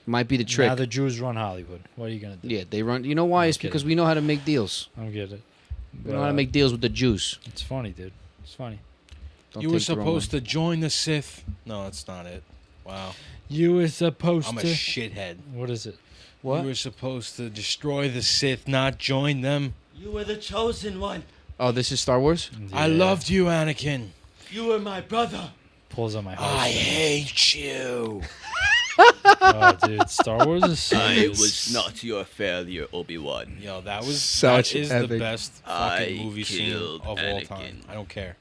Might be the trick. Now the Jews run Hollywood. What are you gonna do? Yeah, they run. You know why? I'm It's because kidding. we know how to make deals. I don't get it. We know how to make deals with the Jews. It's funny, dude. It's funny. Don't You were take the wrong supposed to join the Sith. No, that's not it. Wow. You were supposed I'm a to. shithead. What is it? What? You were supposed to destroy the Sith, not join them. You were the chosen one. Oh, this is Star Wars. I Yeah. loved you, Anakin. You were my brother. Pulls on my heart. I hate you. Oh, dude, Star Wars is so not your failure, Obi-Wan. Yo, that was Such that is epic. the best fucking I movie scene killed of all Anakin. time. I don't care.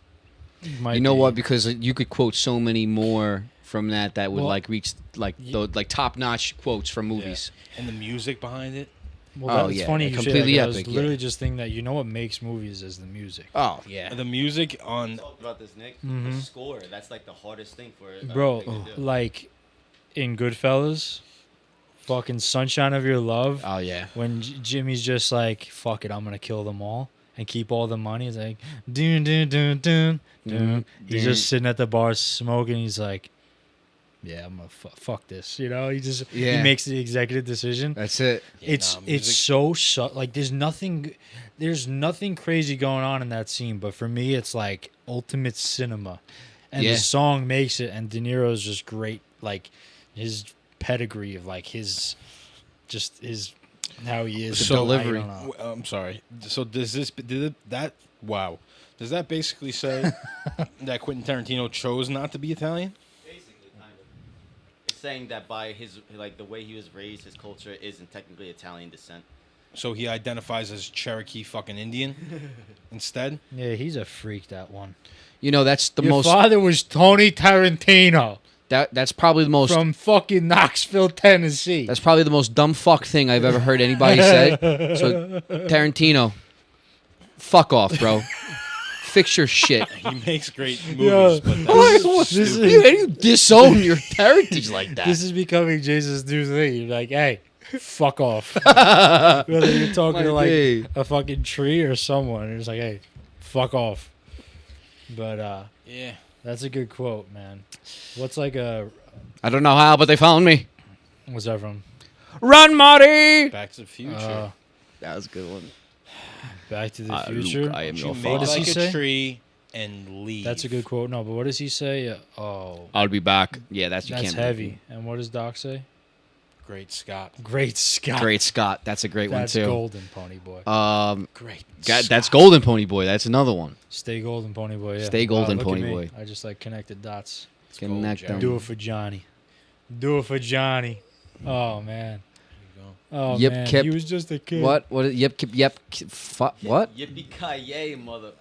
might You know be. what? Because you could quote so many more from that would Well, like reach like the like top notch quotes from movies. Yeah. And the music behind it. Well, Oh, that's yeah, funny. yeah, You completely say that, 'cause I epic, was yeah. literally just thinking that you know what makes movies is the music. Oh yeah. The music on Talked about this, Nick. Mhm. The score. That's like the hardest thing for a Bro, thing to do. like in Goodfellas, fucking Sunshine of Your Love, Oh yeah. when Jimmy's just like, fuck it, I'm going to kill them all and keep all the money. He's like, dun, dun, dun, dun, dun. He's just sitting at the bar smoking. He's like, yeah, I'm going to fuck this. You know, he Yeah. makes the executive decision. That's it. Yeah, It's nah, it's so like there's nothing crazy going on in that scene, but for me it's like ultimate cinema, and Yeah. the song makes it. And De Niro's just great, like his pedigree of like his how he is. The So, delivery. I don't know. I'm sorry. So does this wow? Does that basically say that Quentin Tarantino chose not to be Italian? Basically, kind of. It's saying that by his like the way he was raised, his culture isn't technically Italian descent. So he identifies as Cherokee fucking Indian instead? Yeah, he's a freak. That one. You know that's the Your most. father was Tony Tarantino That's probably the most. from fucking Knoxville, Tennessee. That's probably the most dumb fuck thing I've ever heard anybody say. So Tarantino, fuck off, bro. Fix your shit. He makes great movies, Yeah. but This that's is- stupid. You disown your heritage like that. This is becoming Jason's new thing. You're like, hey, fuck off. Whether you're talking to Might like be. a fucking tree or someone, you're just like, hey, fuck off. But Yeah. that's a good quote, man. What's like a I don't know how, but they found me. what's that from? Run, Marty. Back to the Future. That was a good one. Back to the Luke, Future. I am you your make What does he like say? a tree and leave. That's a good quote. No, but what does he say? Oh, I'll be back. Yeah, that's you that's can't. heavy. And what does Doc say? Great Scott. Great Scott. Great Scott. That's a great That's one too. golden, Pony Boy. Great. That's Golden Pony Boy. That's another one. Stay golden, Pony Boy. Yeah. Stay golden, look at Pony me. Boy. I just like connected dots. Connect Jack. them. Do it for Johnny. Do it for Johnny. Oh man. Oh Yep, man. Kip. He was just a kid. What? What? Yep. Yep. What? Yippee-ki-yay, mother.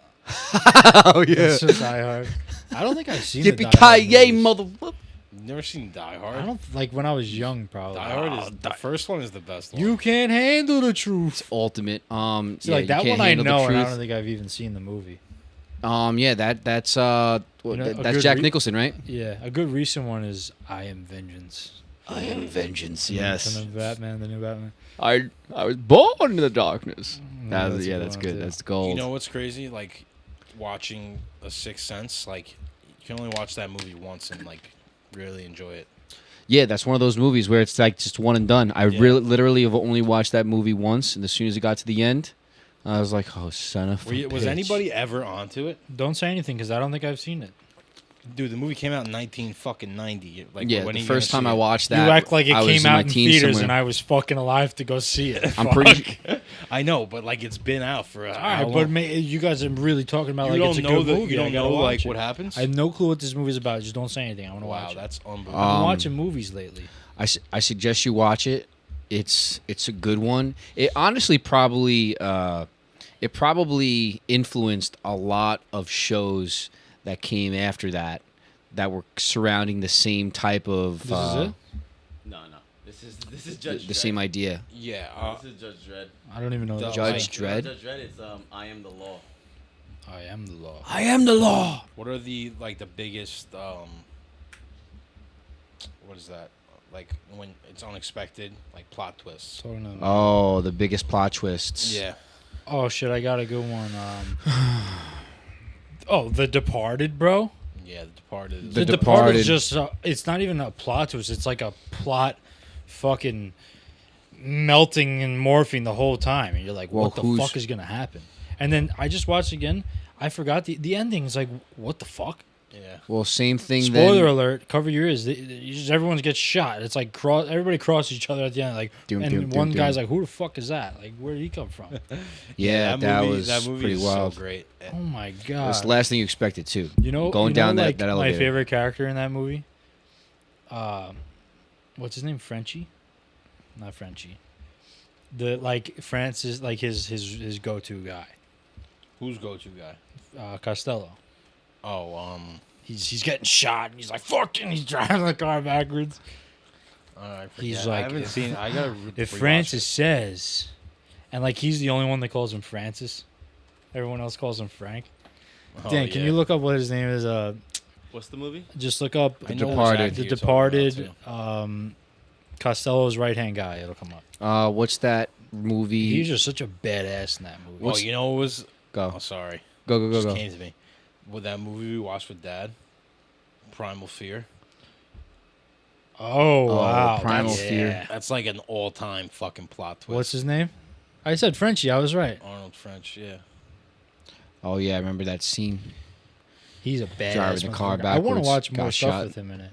Oh That's just Die Hard. I don't think I've seen the Die Yippee Hard ki yay, movies. mother. You've never seen Die Hard? I don't like when I was young. Probably. Die Hard is the first one is the best one. You can't handle the truth. Ultimate. See, Yeah, like you that can't one I handle the know, and I truth. don't think I've even seen the movie. Yeah, that's know, a that's good Jack Nicholson, right? Yeah, a good recent one is I Am Vengeance. I am vengeance. From the Batman, the new Batman. I was born in the darkness. Yeah, that's a good That's one, good. too. That's gold. You know what's crazy? Like watching A Sixth Sense. Like you can only watch that movie once and like really enjoy it. Yeah, that's one of those movies where it's like just one and done. I Yeah. really, literally have only watched that movie once, and as soon as it got to the end, I was like, "Oh, son of a Was bitch. anybody ever onto it? Don't say anything because I don't think I've seen it. Dude, the movie came out in 1990. Like, Yeah, when the are you first gonna time see I it? watched that, You act like it I was came in my out in teens theaters somewhere. and I was fucking alive to go see it. I'm Fuck. pretty. I know, but like it's been out for. All right, but you guys are really talking about you like it's don't a know good that movie. you I don't gotta know watch like it. what happens. I have no clue what this movie's about. Just don't say anything. I want to Wow, watch it. that's unbelievable. I've been watching movies lately. I suggest you watch it. It's a good one. It honestly probably influenced a lot of shows that came after that were surrounding the same type of This is it? No. This is Judge the Dredd. same idea. Yeah, This is Judge Dredd. I don't even know that. Judge Dredd. Judge Dredd is I Am the Law. I am the law. I am the law. what are the biggest what is that? Like when it's unexpected, like plot twists. Talking to Oh, the biggest plot twists. Yeah. Oh shit! I got a good one. Oh, The Departed, bro. Yeah, The Departed. Is The The Departed. Departed is just. It's not even a plot twist. It's like a plot, fucking melting and morphing the whole time, and you're like, Well, what the who's- fuck is gonna happen? And then I just watched it again. I forgot the ending. Is like, what the fuck? yeah. Well, same thing. Spoiler then. alert! Cover your ears. Everyone gets shot. It's like everybody crosses each other at the end. Like, Doom, and doom, one doom, guy's doom. like, "Who the fuck is that? Like, where did he come from?" Yeah, that movie was pretty is wild. So great. Oh my god! That's the last thing you expected too. You know, going down like, that my elevator. favorite character in that movie. What's his name? Frenchie? Not Frenchie. The like Francis, like his go-to guy, Who's go-to guy? Costello. Oh, He's getting shot and he's like fucking. He's driving the car backwards. I forget. He's I like, haven't seen. I gotta. If rewatch Francis it. says, and like he's the only one that calls him Francis, everyone else calls him Frank. Oh, Dan, can yeah. you look up what his name is? What's the movie? Just look up I know Departed. exactly The what you're talking Departed. about, too. Costello's right hand guy. It'll come up. What's that movie? He's just such a badass in that movie. Oh, you know what was? Go. Oh, sorry. Go Just go. came to me. With that movie we watched with Dad, Primal Fear. Oh wow, Primal that's- Fear. That's like an all-time fucking plot twist. What's his name? I said Frenchie. I was right. Arnold French? Yeah. Oh yeah, I remember that scene. He's a badass. Driving the car motherfucker. I want backwards, to watch more got stuff shot. with him in it.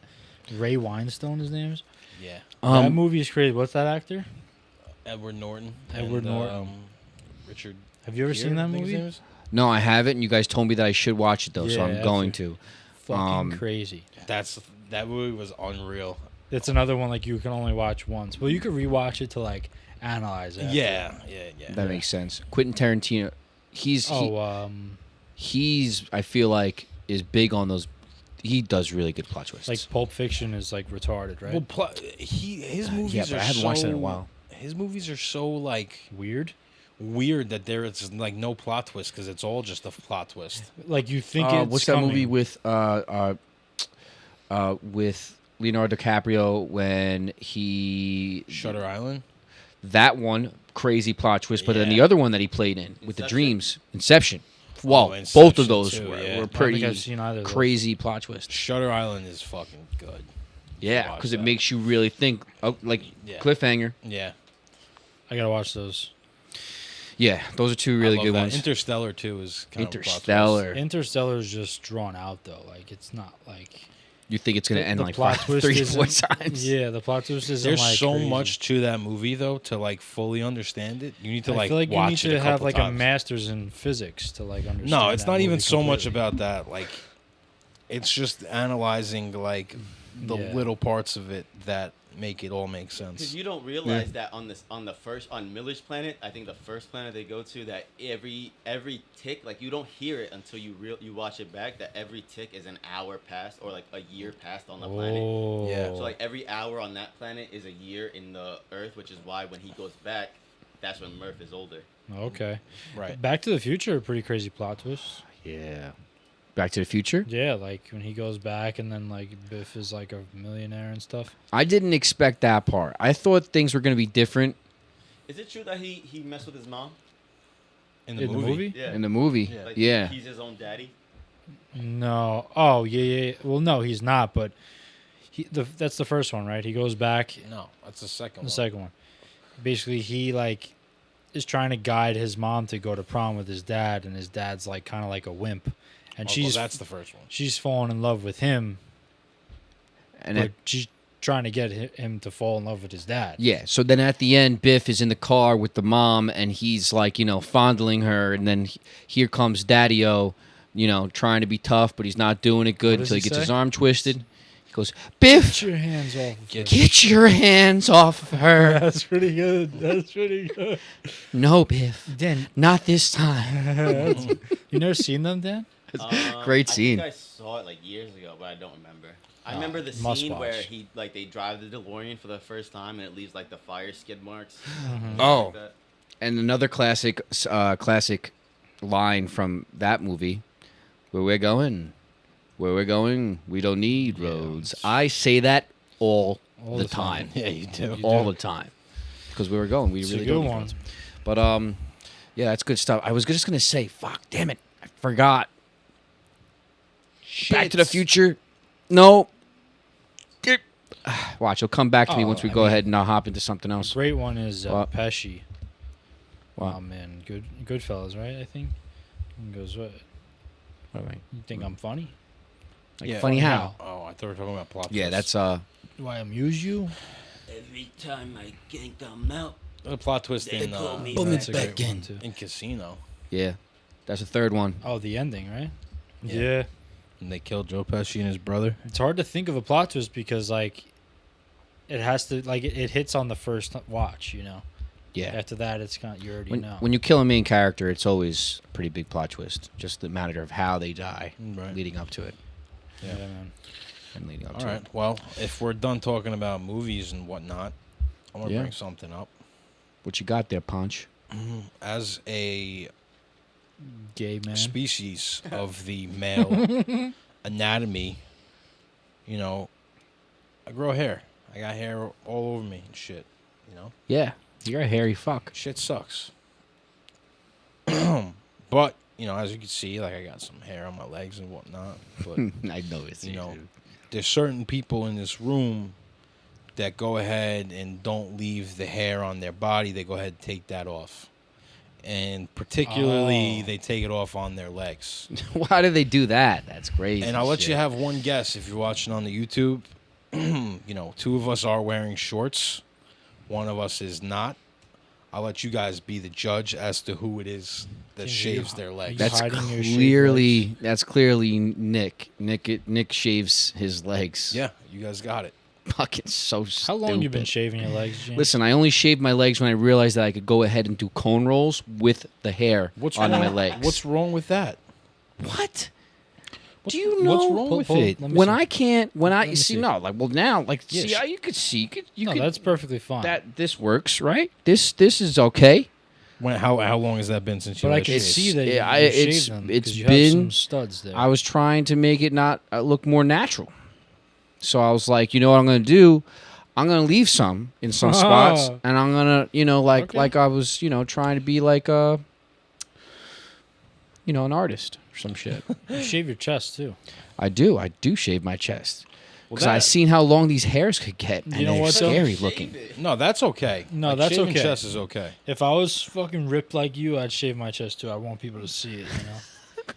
Ray Weinstein, his name is. Yeah. That movie is crazy. What's that actor? Edward Norton. Edward Norton. Richard. Have you ever Gere, seen that I think his movie? name is? No, I haven't. And you guys told me that I should watch it though, so Yeah, I'm that's going it. to. Fucking crazy. That movie was unreal. It's another one like you can only watch once. Well, you could rewatch it to like analyze it. Yeah. That makes sense. Quentin Tarantino, he's I feel like is big on those. He does really good plot twists. like Pulp Fiction is like retarded, right? Well, his movies yeah, but are I haven't so, watched it in a while. His movies are so like Weird. that there is like no plot twist because it's all just a plot twist. Like you think it's what's that coming. movie with Leonardo DiCaprio when he Shutter Island. that one crazy plot twist, but then Yeah. the other one that he played in with the Inception? dreams, Inception. Wow, both Inception of those too, were, yeah. I were don't pretty think I've seen either of those. crazy plot twists. Shutter Island is fucking good. Yeah, watch because it that. makes you really think. Oh, like Yeah. cliffhanger. Yeah, I gotta watch those. Yeah, those are two really I love good that. ones. Interstellar too is kind of a plot twist. Interstellar. Interstellar is just drawn out though. Like it's not like You think it's gonna the- end the like plot five, twist 3 or 4 isn't- times? Yeah, the plot twist isn't There's like so crazy. much to that movie though to like fully understand it. You need to I like feel like you need watch it to a have couple like times. a master's in physics to like understand. No, it's that not even movie so much completely. about that. Like, it's just analyzing like the Yeah. little parts of it that make it all make Because sense. you don't realize that on Miller's planet, I think the first planet they go to, that every tick, like you don't hear it until you watch it back, that every tick is an hour past or like a year past on the planet. Oh. Yeah. So like every hour on that planet is a year in the Earth, which is why when he goes back, that's when Murph is older. Okay. Right. Back to the Future, a pretty crazy plot twist. Yeah. Back to the Future. Yeah, like when he goes back and then like Biff is like a millionaire and stuff. I didn't expect that part. I thought things were gonna be different Is it true that he messed with his mom? In the movie. Yeah. in the movie. Yeah. Like, Yeah. He's his own daddy. No. Oh, yeah. Well, no, he's not. But that's the first one, right? He goes back. No, that's the second The one. second one. Basically, he like is trying to guide his mom to go to prom with his dad, and his dad's like kind of like a wimp, and Well, that's the first one. she's falling in love with him, And but she's trying to get him to fall in love with his dad. yeah, so then at the end, Biff is in the car with the mom, and he's like, fondling her, and then here comes Daddy-O, trying to be tough, but he's not doing it good What does until he he gets say? his arm twisted. He goes, Biff, Get your hands off of her. get your hands off of her. That's pretty good. That's pretty good. No, Biff, Dan, not this time. you never seen them, Dan? Great scene. I think I saw it like years ago, but I don't remember. I Oh, remember the must scene where watch. they drive the DeLorean for the first time and it leaves like the fire skid marks. Oh. Like that. And another classic line from that movie, where we're going, we don't need roads. I say that all the time. Yeah, you do. All the time. Because we were going, we It's a really good don't need one. roads. But yeah, that's good stuff. I was just gonna say, fuck, damn it, I forgot. Back to the Future. No. Watch, it'll come back to me Oh, once we I go mean- ahead and I'll hop into something else. Great one is What? Pesci. What? Oh man, Goodfellas, right? I think. He goes, "What? You think I'm funny? Like, Yeah. funny how? Oh, I thought we were talking about plot. Yeah, twists. that's Do I amuse you?" Every time I gank them out. a plot twist They in call me Oh, back. that's a great one too. in Casino, yeah. That's the third one. Oh, the ending, right? Yeah. Yeah. and they killed Joe Pesci and his brother. It's hard to think of a plot twist because like it has to it hits on the first watch, Yeah. After that, it's kind of you already When, know. when you kill a main character, it's always a pretty big plot twist. Just the matter of how they die, Right. leading up to it, yeah, man. and leading up All to right. it. Well, if we're done talking about movies and whatnot, I want to Yeah. bring something up. What you got there, Punch? As a Gay man. species of the male anatomy, I grow hair. I got hair all over me and shit. Yeah, you're a hairy fuck. Shit sucks. But, as you can see, like I got some hair on my legs and whatnot. But, I know it's there's certain people in this room that go ahead and don't leave the hair on their body. They go ahead and take that off. And particularly, Oh. they take it off on their legs. Why do they do that? That's crazy. And I'll let shit. you have one guess if you're watching on the YouTube. Two of us are wearing shorts. One of us is not. I'll let you guys be the judge as to who it is that Are you- shaves their are legs. you That's hiding your shaved clearly Nick. Nick shaves his legs. Yeah, you guys got it. Fucking so How long you been stupid. shaving your legs, James? Listen, I only shaved my legs when I realized that I could go ahead and do cone rolls with the hair What's on wrong? my legs. What's wrong with that? What? What's, Do you know what's wrong with it? Let me When see. I can't, when I me see, see. no, like, well, now, like, Yeah, see, you could see, you No, could, that's perfectly fine. that this works, right? This is okay. How long has that been since you? but I last can shaved? see that Yeah, you it's- shaved them it's 'cause you been- have some studs there. I was trying to make it not look more natural, so I was like, you know what I'm gonna do? I'm gonna leave some in some spots, and I'm gonna, Okay. like I was, trying to be like an artist or some shit. You shave your chest too. I do shave my chest Well, because I that- seen how long these hairs could get, and You know they're what, though? scary looking. No, that's okay. No, Like, that's shaving okay. chest is okay. If I was fucking ripped like you, I'd shave my chest too. I want people to see it,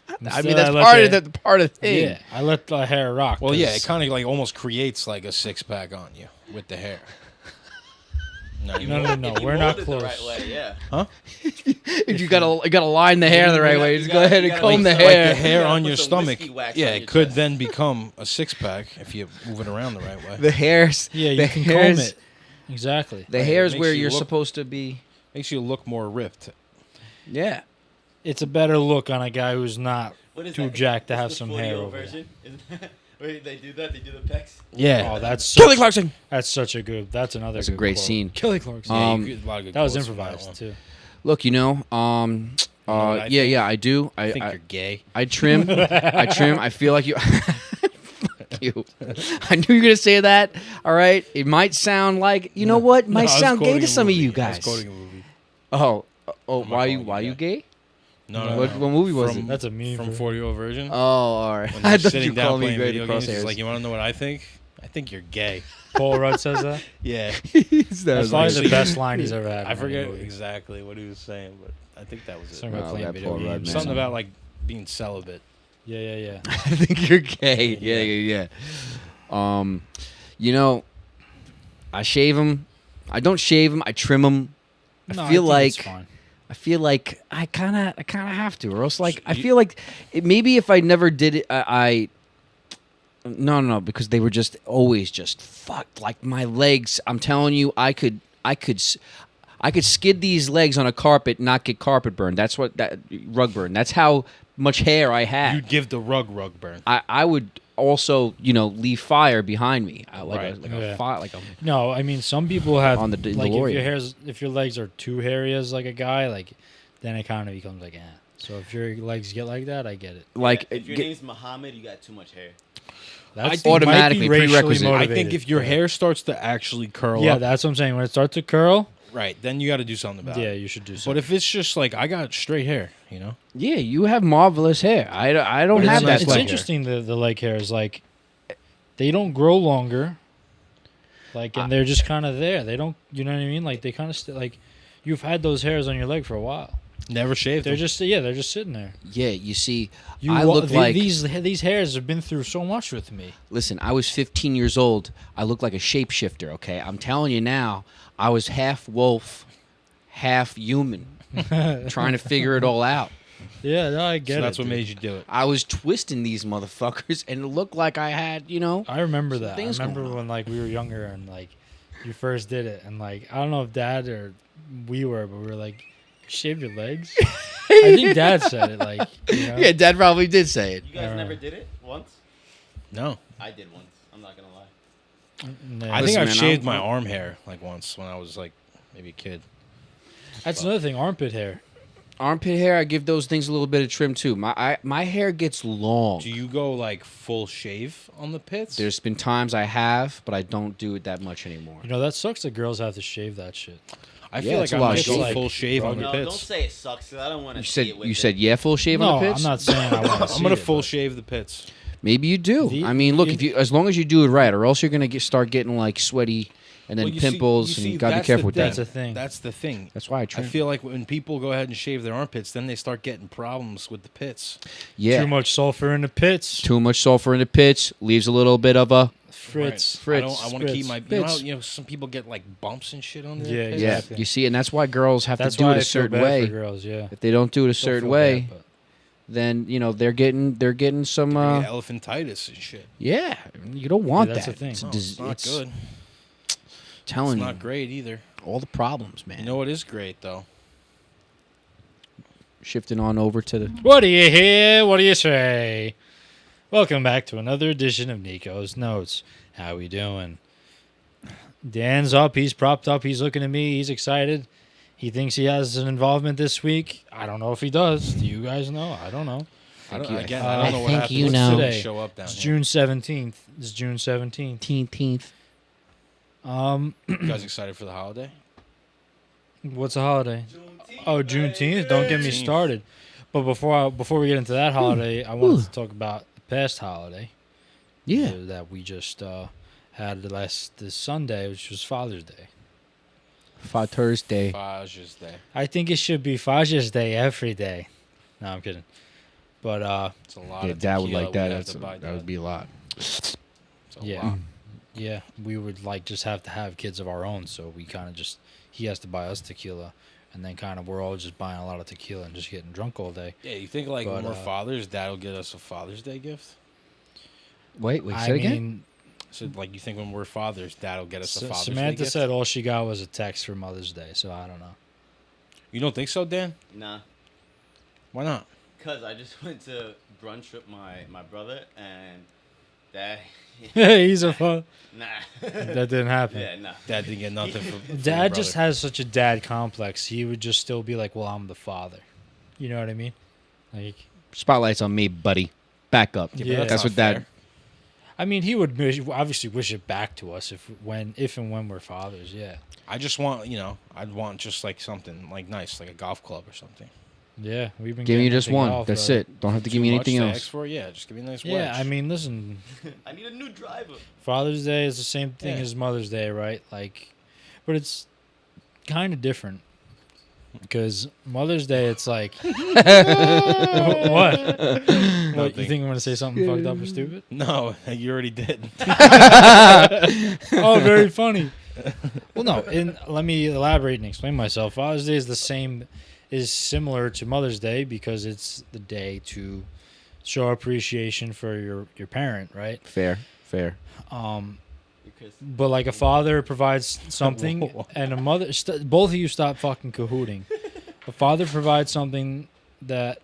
I Instead, mean, that's let part of the thing. Yeah, I let the hair rock. Well, yeah, 'cause- it kind of like almost creates like a six pack on you with the hair. No, you No, won't. no, If you we're not mold it close. The right way, yeah. If you gotta line the hair the right way, just go ahead and comb the Like hair. the hair gotta on put your some stomach. whiskey wax Yeah, on it your could chest. then become a six pack if you move it around the right way. The hairs. Yeah, you the can hairs, comb it. Exactly. The Right, it hairs makes where you you're look- supposed to be. Makes you look more ripped. Yeah. It's a better look on a guy who's not What is too that? jacked to Is have the some 40 hair old over there. version? Wait, they do that? They do the pecs? Yeah. Oh, that's Kelly such, Clarkson. that's such a good. That's another. That's a good great quote. scene. Kelly Clarkson. Yeah, Um, you get a lot of good that was quotes from improvised one. too. Look, what I think? yeah, I do. I think I you're gay. trim. I trim. I feel like you. Fuck you. I knew you were gonna say that. All right. It might sound like what? It No, might I was sound gay quoting to a some of movie. you I was guys. quoting a movie. Oh. I'm not Why you? calling Why you you gay? No, What movie was From- it? That's a meme. From for- 40 Year Old Virgin. Oh, all right. When I they're thought sitting you down called me playing great video games, he's crosshairs. like, you want to know what I think? I think you're gay. Paul Rudd says that. Yeah. That's That probably like- the best line he's ever had. I in any forget movie. exactly what he was saying, but I think that was it. Something about Oh, playing that video Paul Rudd, games. man. Something about like being celibate. Yeah. I think you're gay. Yeah. You know, I shave them. I don't shave them. I trim them. No, I feel think it's like fine. I feel like I kind of have to, or else like I feel like maybe if I never did it, no, because they were just always just fucked. Like my legs, I'm telling you, I could skid these legs on a carpet, not get carpet burn. That's what that rug burn. That's how much hair I had. You'd give the rug burn. I would also, leave fire behind me, Right. a fire, like a. No, I mean some people have On the like DeLorean. if your legs are too hairy as like a guy, like then it kind of becomes like So if your legs get like that, I get it. Like if your name's Muhammad, you got too much hair. That's think automatically might be racially prerequisite. I think motivated. if your hair starts to actually curl yeah, up, that's what I'm saying. When it starts to curl, right, then you got to do something about yeah, it. you should do But something. if it's just like I got straight hair, yeah, you have marvelous hair. I don't But have it's, that. it's leg hair. interesting the leg hairs like they don't grow longer, like and they're just kind of there. They don't, you know what I mean? Like they kind of like you've had those hairs on your leg for a while. Never shaved. They're them. just they're just sitting there. Yeah, you see, You I look like. these hairs have been through so much with me. Listen, I was 15 years old. I look like a shapeshifter. Okay, I'm telling you now. I was half wolf, half human, trying to figure it all out. Yeah, no, I get So it. that's what dude. made you do it. I was twisting these motherfuckers, and it looked like I had, I remember that. I things remember going on. when like we were younger and like you first did it, and like I don't know if Dad or we were, but we were like, "Shave your legs." I think Dad said it. Like, Yeah, Dad probably did say it. You guys never did it once? No, I did once. I'm not gonna lie. I Listen, think I've man, shaved I'm- my arm hair like once when I was like maybe a kid. That's another thing. Armpit hair. Armpit hair, I give those things a little bit of trim too. My hair gets long. Do you go like full shave on the pits? There's been times I have, but I don't do it that much anymore. You know that sucks that girls have to shave that shit. I Yeah, feel it's like a I lot might of go shaving. full shave on the No, don't pits. say it sucks. 'Cause I don't want to You see said it with you said yeah, full shave No, on the pits. I'm not saying I want to. I'm gonna full shave the pits. Maybe you do. The- I mean, look, in- if you as long as you do it right, or else you're gonna start getting like sweaty and then Well, you see- pimples, you and see, you gotta be that's careful the with thing. that. That's a thing. That's the thing. That's why I I trim. feel like when people go ahead and shave their armpits, then they start getting problems with the pits. Yeah, Too much sulfur in the pits. too much sulfur in the pits leaves a little bit of a Fritz. Right. Fritz. I want to keep my. Fritz. Some people get like bumps and shit on their Yeah, pits. yeah. Exactly. You see, and that's why girls have That's to do why it I a feel certain bad way. for girls. Yeah. If they don't do it a Still certain feel way, bad, but- then they're getting some. You get elephantitis and shit. Yeah, you don't want that's that. the thing. It's, a No, dis- it's not it's good. Telling It's you, not great either. all the problems, man. You know what is great though? Shifting on over to the. What do you hear? What do you say? Welcome back to another edition of Nico's Notes. How we doing? Dan's up. He's propped up. He's looking at me. He's excited. He thinks he has an involvement this week. I don't know if he does. Do you guys know? I don't know. I don't, you- again, I I don't know what think happens you when know. people Today. show up down It's here. June 17th. It's June 17th. Teenth. You guys excited for the holiday? What's the holiday? Oh, Juneteenth. Don't get me Juneteenth. started. But before we get into that holiday, I wanted to talk about the past holiday. Yeah. That we just had this Sunday, which was Father's Day. Father's Day. Father's Day. I think it should be Father's Day every day. No, I'm kidding. But It's a lot Yeah, of Dad would tequila like that. we'd have That's to buy, that would Dad. be a lot. It's a Yeah. lot. yeah, we would like just have to have kids of our own, so we kind of just he has to buy us tequila, and then kind of we're all just buying a lot of tequila and just getting drunk all day. Yeah, you think like when But, we're fathers, Dad will get us a Father's Day gift? Wait, say I it again. mean, So like you think when we're fathers, Dad will get us a Father's Day Samantha gift? said all she got was a text for Mother's Day, so I don't know. You don't think so, Dan? Nah. Why not? Cause I just went to brunch with my brother and that. He's a fun. Nah. That didn't happen. Yeah, nah. Dad didn't get nothing from Dad just has such a dad complex. He would just still be like, "Well, I'm the father." You know what I mean? Like, Spotlight's on me, buddy. Back up. Yeah, That's what Dad. I mean, he would obviously wish it back to us if and when we're fathers. Yeah, I just want, I'd want just like something like nice, like a golf club or something. yeah. We've been Give me getting just into one. golf, That's brother. it. Don't have to give Too me much anything to else. ask for? Yeah, just give me a nice Yeah, wedge. I mean, listen, I need a new driver. Father's Day is the same thing Yeah. as Mother's Day, right? Like, but it's kind of different. Because Mother's Day, it's like what? What, you think I'm gonna say something fucked up or stupid? No, you already did. Oh, very funny. Well, no. Let me elaborate and explain myself. Father's Day is similar to Mother's Day because it's the day to show appreciation for your parent, right? Fair. But like a father provides something, Whoa. and a mother. Both of you stop fucking cahooting. A father provides something that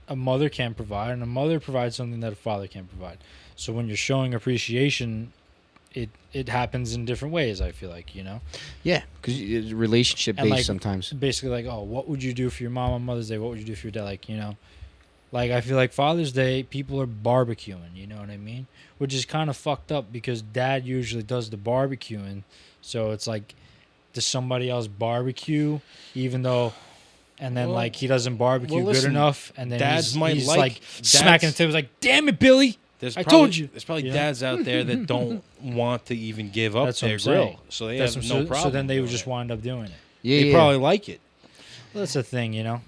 a mother can't provide, and a mother provides something that a father can't provide. So when you're showing appreciation, it happens in different ways. I feel like, you know. Yeah, because it's relationship And, based like, sometimes. Basically, like, oh, what would you do for your mom on Mother's Day? What would you do for your dad? Like, you know, like I feel like Father's Day, people are barbecuing. You know what I mean? Which is kind of fucked up because dad usually does the barbecuing. So it's like, does somebody else barbecue even though, and then Well, like he doesn't barbecue good listen, enough, and then dads he's, might he's like- like dads- smacking the table, like, damn it, Billy. There's I probably, told you. There's probably You know? dads out there that don't want to even give up That's what their I'm grill, saying. so they That's have what- no so, problem. So then they would doing just it. wind up doing it. Yeah, They yeah. probably like it. Well, that's the thing, you know.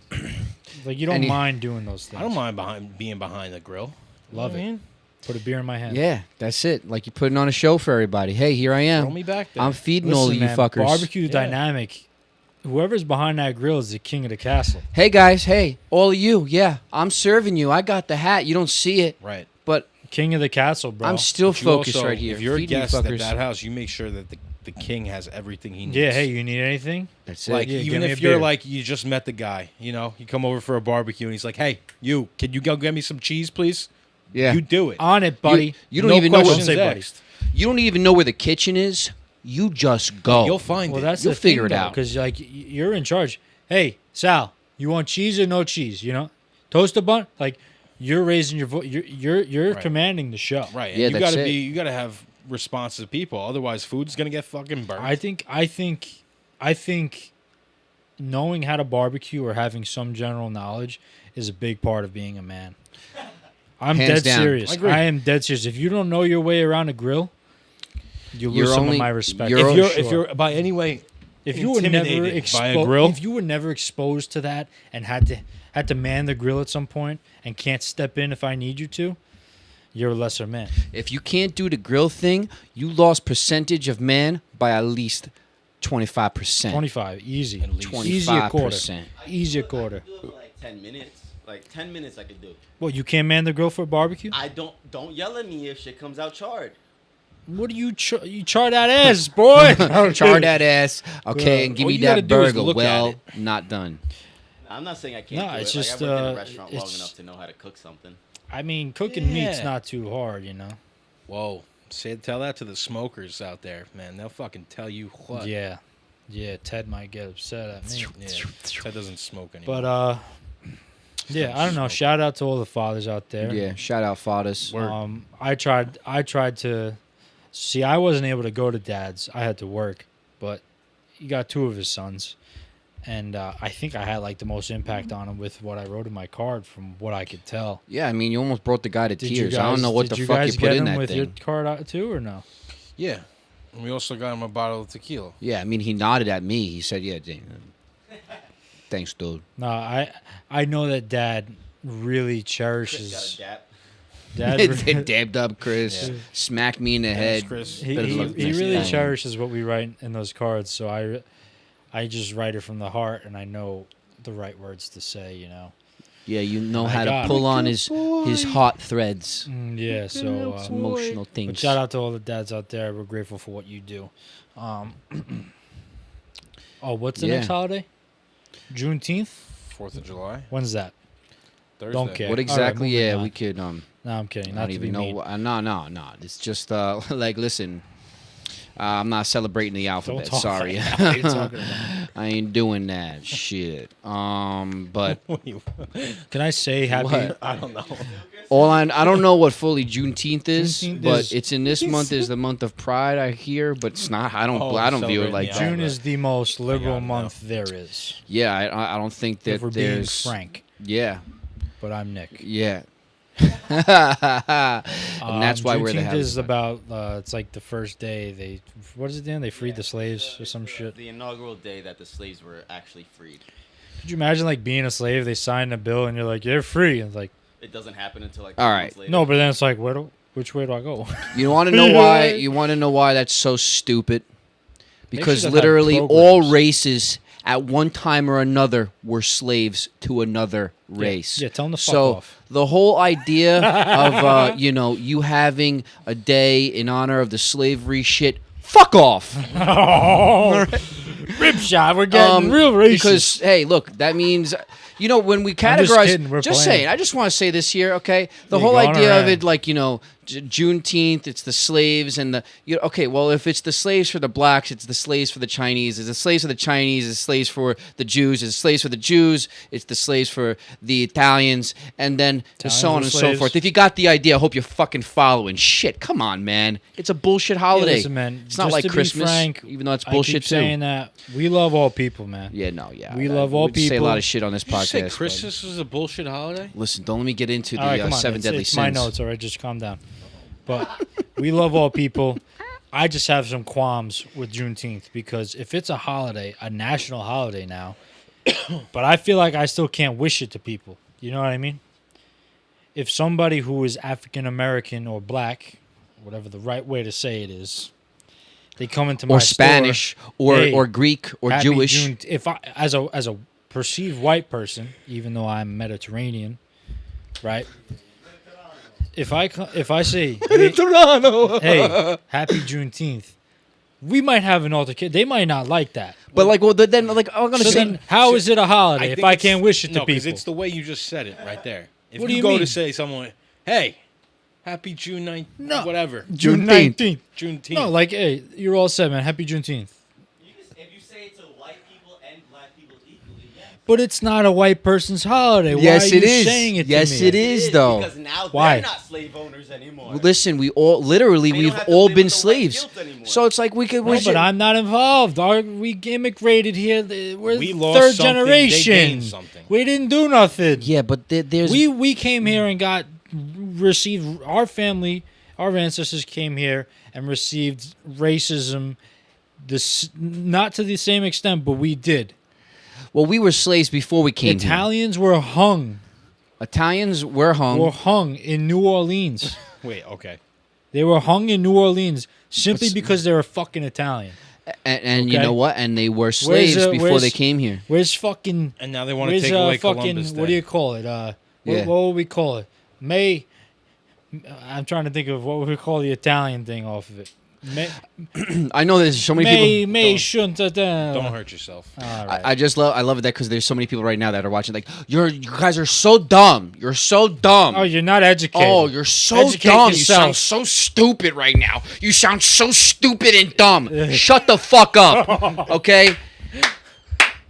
Like you don't And he- mind doing those things. I don't mind being behind the grill. Love You know what I it. mean? Put a beer in my hand. Yeah, that's it. Like you're putting on a show for everybody. Hey, here I Throw am. me back there. I'm feeding Listen, all of you man, fuckers. Barbecue Yeah. dynamic. Whoever's behind that grill is the king of the castle. Hey guys, hey, all of you. Yeah, I'm serving you. I got the hat. You don't see it, right. but King of the castle, bro. I'm still But you focused also, right here. If you're a Feeding you guest at fuckers. that house, you make sure that the king has everything he needs. Yeah, hey, you need anything? That's it. Like Yeah, even give me if a you're beer. like you just met the guy, you know, you come over for a barbecue and he's like, "Hey, you, can you go get me some cheese, please?" yeah. You do it. On it, buddy. You don't even know questions what- say, buddy. next. You don't even know where the kitchen is. You just go. You'll find Well, it. that's You'll the figure thing, it out. because like you're in charge. Hey, Sal, you want cheese or no cheese? You know, toast a bun. Like you're raising your voice. You're Right. commanding the show. right. And Yeah, you that's gotta it. you gotta have responsive people. Otherwise, food's gonna get fucking burnt. I think knowing how to barbecue or having some general knowledge is a big part of being a man. I'm Hands dead down. serious. I agree. I am dead serious. If you don't know your way around a grill, you You're lose some only- of my respect. you're- if you're by any way If you were never intimidated by a grill, if you were never exposed to that and had to man the grill at some point and can't step in if I need you to, you're a lesser man. If you can't do the grill thing, you lost percentage of man by at least 25%. 25, easy. At least. Easy a quarter. 25%. Easy a quarter. Do it for like 10 minutes. Like 10 minutes I could do. What, you can't man the grill for a barbecue? I don't yell at me if shit comes out charred. What do you you char that ass, boy? Char that ass, okay, and give all me you gotta that do is burger. look at Well, it. not done. I'm not saying I can't Nah, do it's it. just, like I worked in a uh, restaurant long it's- enough to know how to cook something. I mean, cooking meat's Yeah. not too hard, you know. whoa, tell that to the smokers out there, man. They'll fucking tell you what. Yeah, Ted might get upset at me. Yeah, Ted doesn't smoke anymore. But yeah, I don't know. Shout out to all the fathers out there. Yeah, shout out fathers. Word. I tried to see. I wasn't able to go to Dad's. I had to work, but he got 2 of his sons, and I think I had like the most impact on him with what I wrote in my card, from what I could tell. Yeah, I mean, you almost brought the guy to Did tears. you guys, I don't know what did the you fuck guys you put get in him that with your thing. card out too, or no? Yeah. And we also got him a bottle of tequila. Yeah, I mean, he nodded at me. He said, "Yeah, Dane. Thanks, dude." No, I know that Dad really Chris cherishes. got a dap. Dad, Dabbed up Chris, Yeah. smacked me in the Thanks, head. Chris. he, Better he, luck he next really time. cherishes what we write in those cards. So I just write it from the heart, and I know the right words to say. You know. Yeah, you know I how got to it. pull on his heart threads. Yeah. So. It's emotional But things. shout out to all the dads out there. We're grateful for what you do. Oh, what's the Yeah. next holiday? Juneteenth? 4th of July. When's that? Thursday. Don't care. What All right, exactly? moving Yeah, on. we could. No, I'm kidding. I Not don't to even be know. mean. No. It's just like, listen. I'm not celebrating the alphabet. talk Sorry, like that. What are you talking about? I ain't doing that shit. But Can I say happy? What? I don't know. I don't know what fully Juneteenth is, Juneteenth but is- it's in this month is the month of Pride. I hear, but it's not. I don't view it like celebrating that. the June is the most liberal gotta know. month there is. Yeah, I don't think that If we're being there's. frank, Yeah, but I'm Nick. yeah. And that's why we're the Juneteenth is Haliburton. about. It's like the first day they. What is it, Dan? They freed the slaves or some shit. The inaugural day that the slaves were actually freed. Could you imagine like being a slave? They sign a bill and you're like, you're free. And it's like, It doesn't happen until like All 2 right. months later. no, but then it's like, which way do I go? You want to know why? You want to know why that's so stupid? Because should have had literally all programs. races at one time or another were slaves to another race. Yeah, tell them to fuck So off. the whole idea of you having a day in honor of the slavery shit, fuck off. Rip shot. We're getting real racist. Because hey, look, that means when we I'm just categorize. kidding, we're playing. Saying, I just want to say this here, okay? The Yeah, whole going idea of around. it, like Juneteenth, it's the slaves and the okay. Well, if it's the slaves for the blacks, it's the slaves for the Chinese. It's the slaves for the Chinese. It's the slaves for the Jews. It's the slaves for the Jews. It's the slaves for the Italians, and then so Italians on were and so slaves. forth. If you got the idea, I hope you're fucking following. Shit, come on, man. It's a bullshit holiday. Listen, man, it's not just like to be Christmas, frank, even though it's I bullshit keep too. saying that we love all people, man. Yeah, no, yeah. We love all Say a people. lot of shit on this Did you say podcast. Christmas is a bullshit holiday? but listen, don't let me get into the All right, come on. seven deadly it's sins. my notes, all right? Just calm down. But we love all people. I just have some qualms with Juneteenth because if it's a holiday, a national holiday now, but I feel like I still can't wish it to people. You know what I mean? If somebody who is African American or black, whatever the right way to say it is, they come into my Or store, Spanish, or hey, or Greek, or Happy Jewish. June- if I as a perceived white person, even though I'm Mediterranean, right? If I say hey, happy Juneteenth, we might have an altercation. They might not like that. But like, well, then like I'm gonna So say. then, how is it a holiday if think I it's- can't wish it to no, because people? it's the way you just said it right there. If What you do you go mean? to say someone, hey, happy June 9th, No. whatever, June Juneteenth. 19th. Juneteenth. No, like, hey, you're all set, man. Happy Juneteenth. If you say it to white people and black people equally, yes. But it's not a white person's holiday. Yes, Why are it you is. saying it Yes, to me? it is, though. Because now Why? they're not slave owners anymore. Listen, we all literally They don't we've have to all live been with the white slaves. guilt anymore. So it's like we could. No, we but should- I'm not involved. We immigrated here. We're We lost third something, they generation. gained something. We didn't do nothing. Yeah, but there's. We came here and received our family, our ancestors came here and received racism. This not to the same extent, but we did. well, we were slaves before we came here. Italians were hung. Italians were hung. Were hung in New Orleans. Wait, okay. They were hung in New Orleans simply because they were fucking Italian. And you Okay. know what? And they were slaves before where's- they came here. Where's fucking? And now they want to Where's take away fucking? Columbus Day. What do you call it? Yeah. What would we call it? I'm trying to think of what would we call the Italian thing off of it. I know there's so many people. May shouldn't. Don't hurt yourself. All right. I love it that because there's so many people right now that are watching. Like you guys are so dumb. You're so dumb. Oh, you're not educated. Oh, you're so Educate dumb. yourself. You sound so stupid right now. You sound so stupid and dumb. Shut the fuck up. Okay?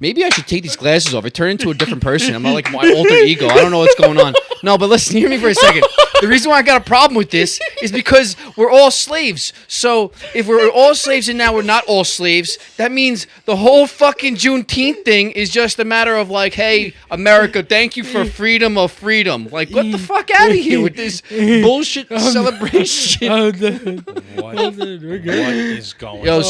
Maybe I should take these glasses off. I turn into a different person. I'm not like my alter ego. I don't know what's going on. No, but listen, hear me for a second. The reason why I got a problem with this is because we're all slaves. So if we're all slaves and now we're not all slaves, that means the whole fucking Juneteenth thing is just a matter of like, hey, America, thank you for freedom of freedom. Like, get the fuck out of here with this bullshit celebration. What is going Yo, on?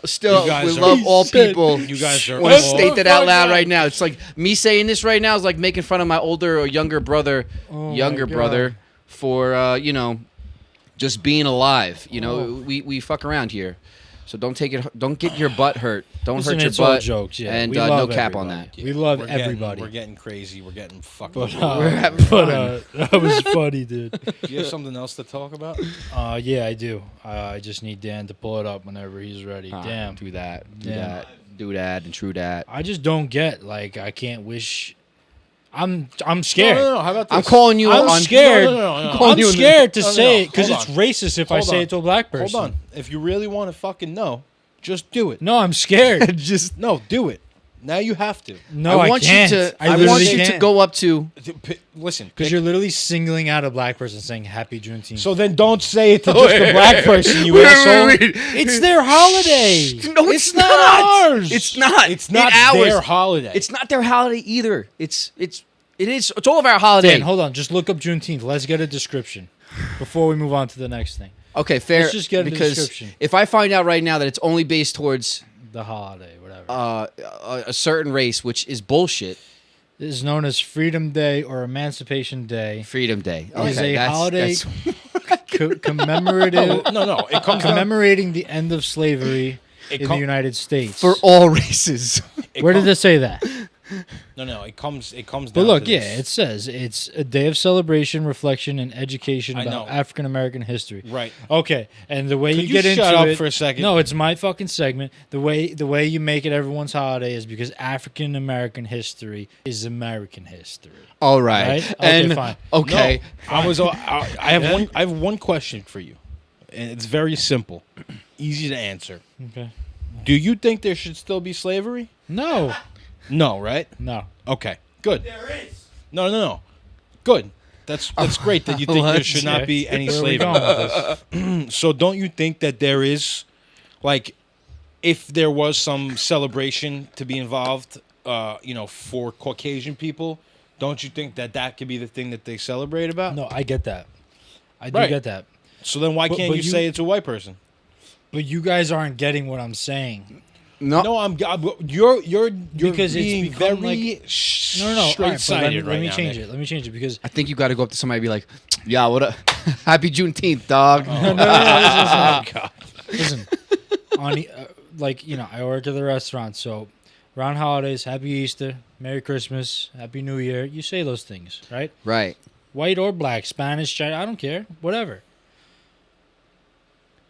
still, You guys we are- love all people. You guys are I want to all- state that out loud right now. It's like me saying this right now is like making fun of my older or younger brother, God. for just being alive. We fuck around here, so don't get your butt hurt. Don't Listen, hurt your it's all butt. jokes, yeah. And We no love cap on everybody. that. We love We're getting- everybody. We're getting crazy. We're getting fucking. But, We're having fun. that was funny, dude. Do you have something else to talk about? Yeah, I do. I just need Dan to pull it up whenever he's ready. Damn. Do that. Damn. Do that and true that. I just don't get I can't wish. I'm scared. No. How about this? I'm calling you I'm on. scared. No. calling I'm you in- scared to No, say it because hold it's on. racist if I Hold say on. it to a black person. Hold on. If you really want to fucking know, just do it. No, I'm scared. No, do it. Now you have to. No, I want can't. you to. I I want literally you to can't. go up to. Listen, Because you're literally singling out a black person saying Happy Juneteenth. so then don't say it to just a black person, you asshole. it's their holiday. No, it's not not ours. It's not. It's not ours. their holiday. It's not their holiday either. It is. It's all of our holiday. Dan, hold on. Just look up Juneteenth. Let's get a description before we move on to the next thing. Okay, fair. Let's just get a because description. if I find out right now that it's only based towards the holiday, whatever. A certain race, which is bullshit. This is known as Freedom Day or Emancipation Day. Freedom Day It is a holiday commemorative. No. It comes down, commemorating the end of slavery in the United States. for all races. Where did it say that? No. It comes down. But look, to yeah, this. it says it's a day of celebration, reflection, and education I know. about African American history. Right. Okay, and the way Could you you get into shut up it for a second? No, it's my fucking segment. The way you make it everyone's holiday is because African American history is American history. All right. Right? Okay, And fine. okay. No, I have one question for you, and it's very simple, easy to answer. Okay. Do you think there should still be slavery? No. No, right? No. Okay, good. There is. No. Good. That's great that you think there should not be any Where are we slavery. going with this? So don't you think that there is, like, if there was some celebration to be involved, for Caucasian people, don't you think that could be the thing that they celebrate about? No, I get that. I do Right. get that. So then why can't but you you- say it's a white person? But you guys aren't getting what I'm saying. No. No, you're Because it's being become very No. All right, but straight-sided let me now, change Nick. it. Let me change it because I think you got to go up to somebody and be like, "Yeah, what up? Happy Juneteenth, dog." no, Oh, God. listen. On I work at the restaurant, so around holidays, Happy Easter, Merry Christmas, Happy New Year. You say those things, right? Right. White or black, Spanish, Chinese, I don't care, whatever.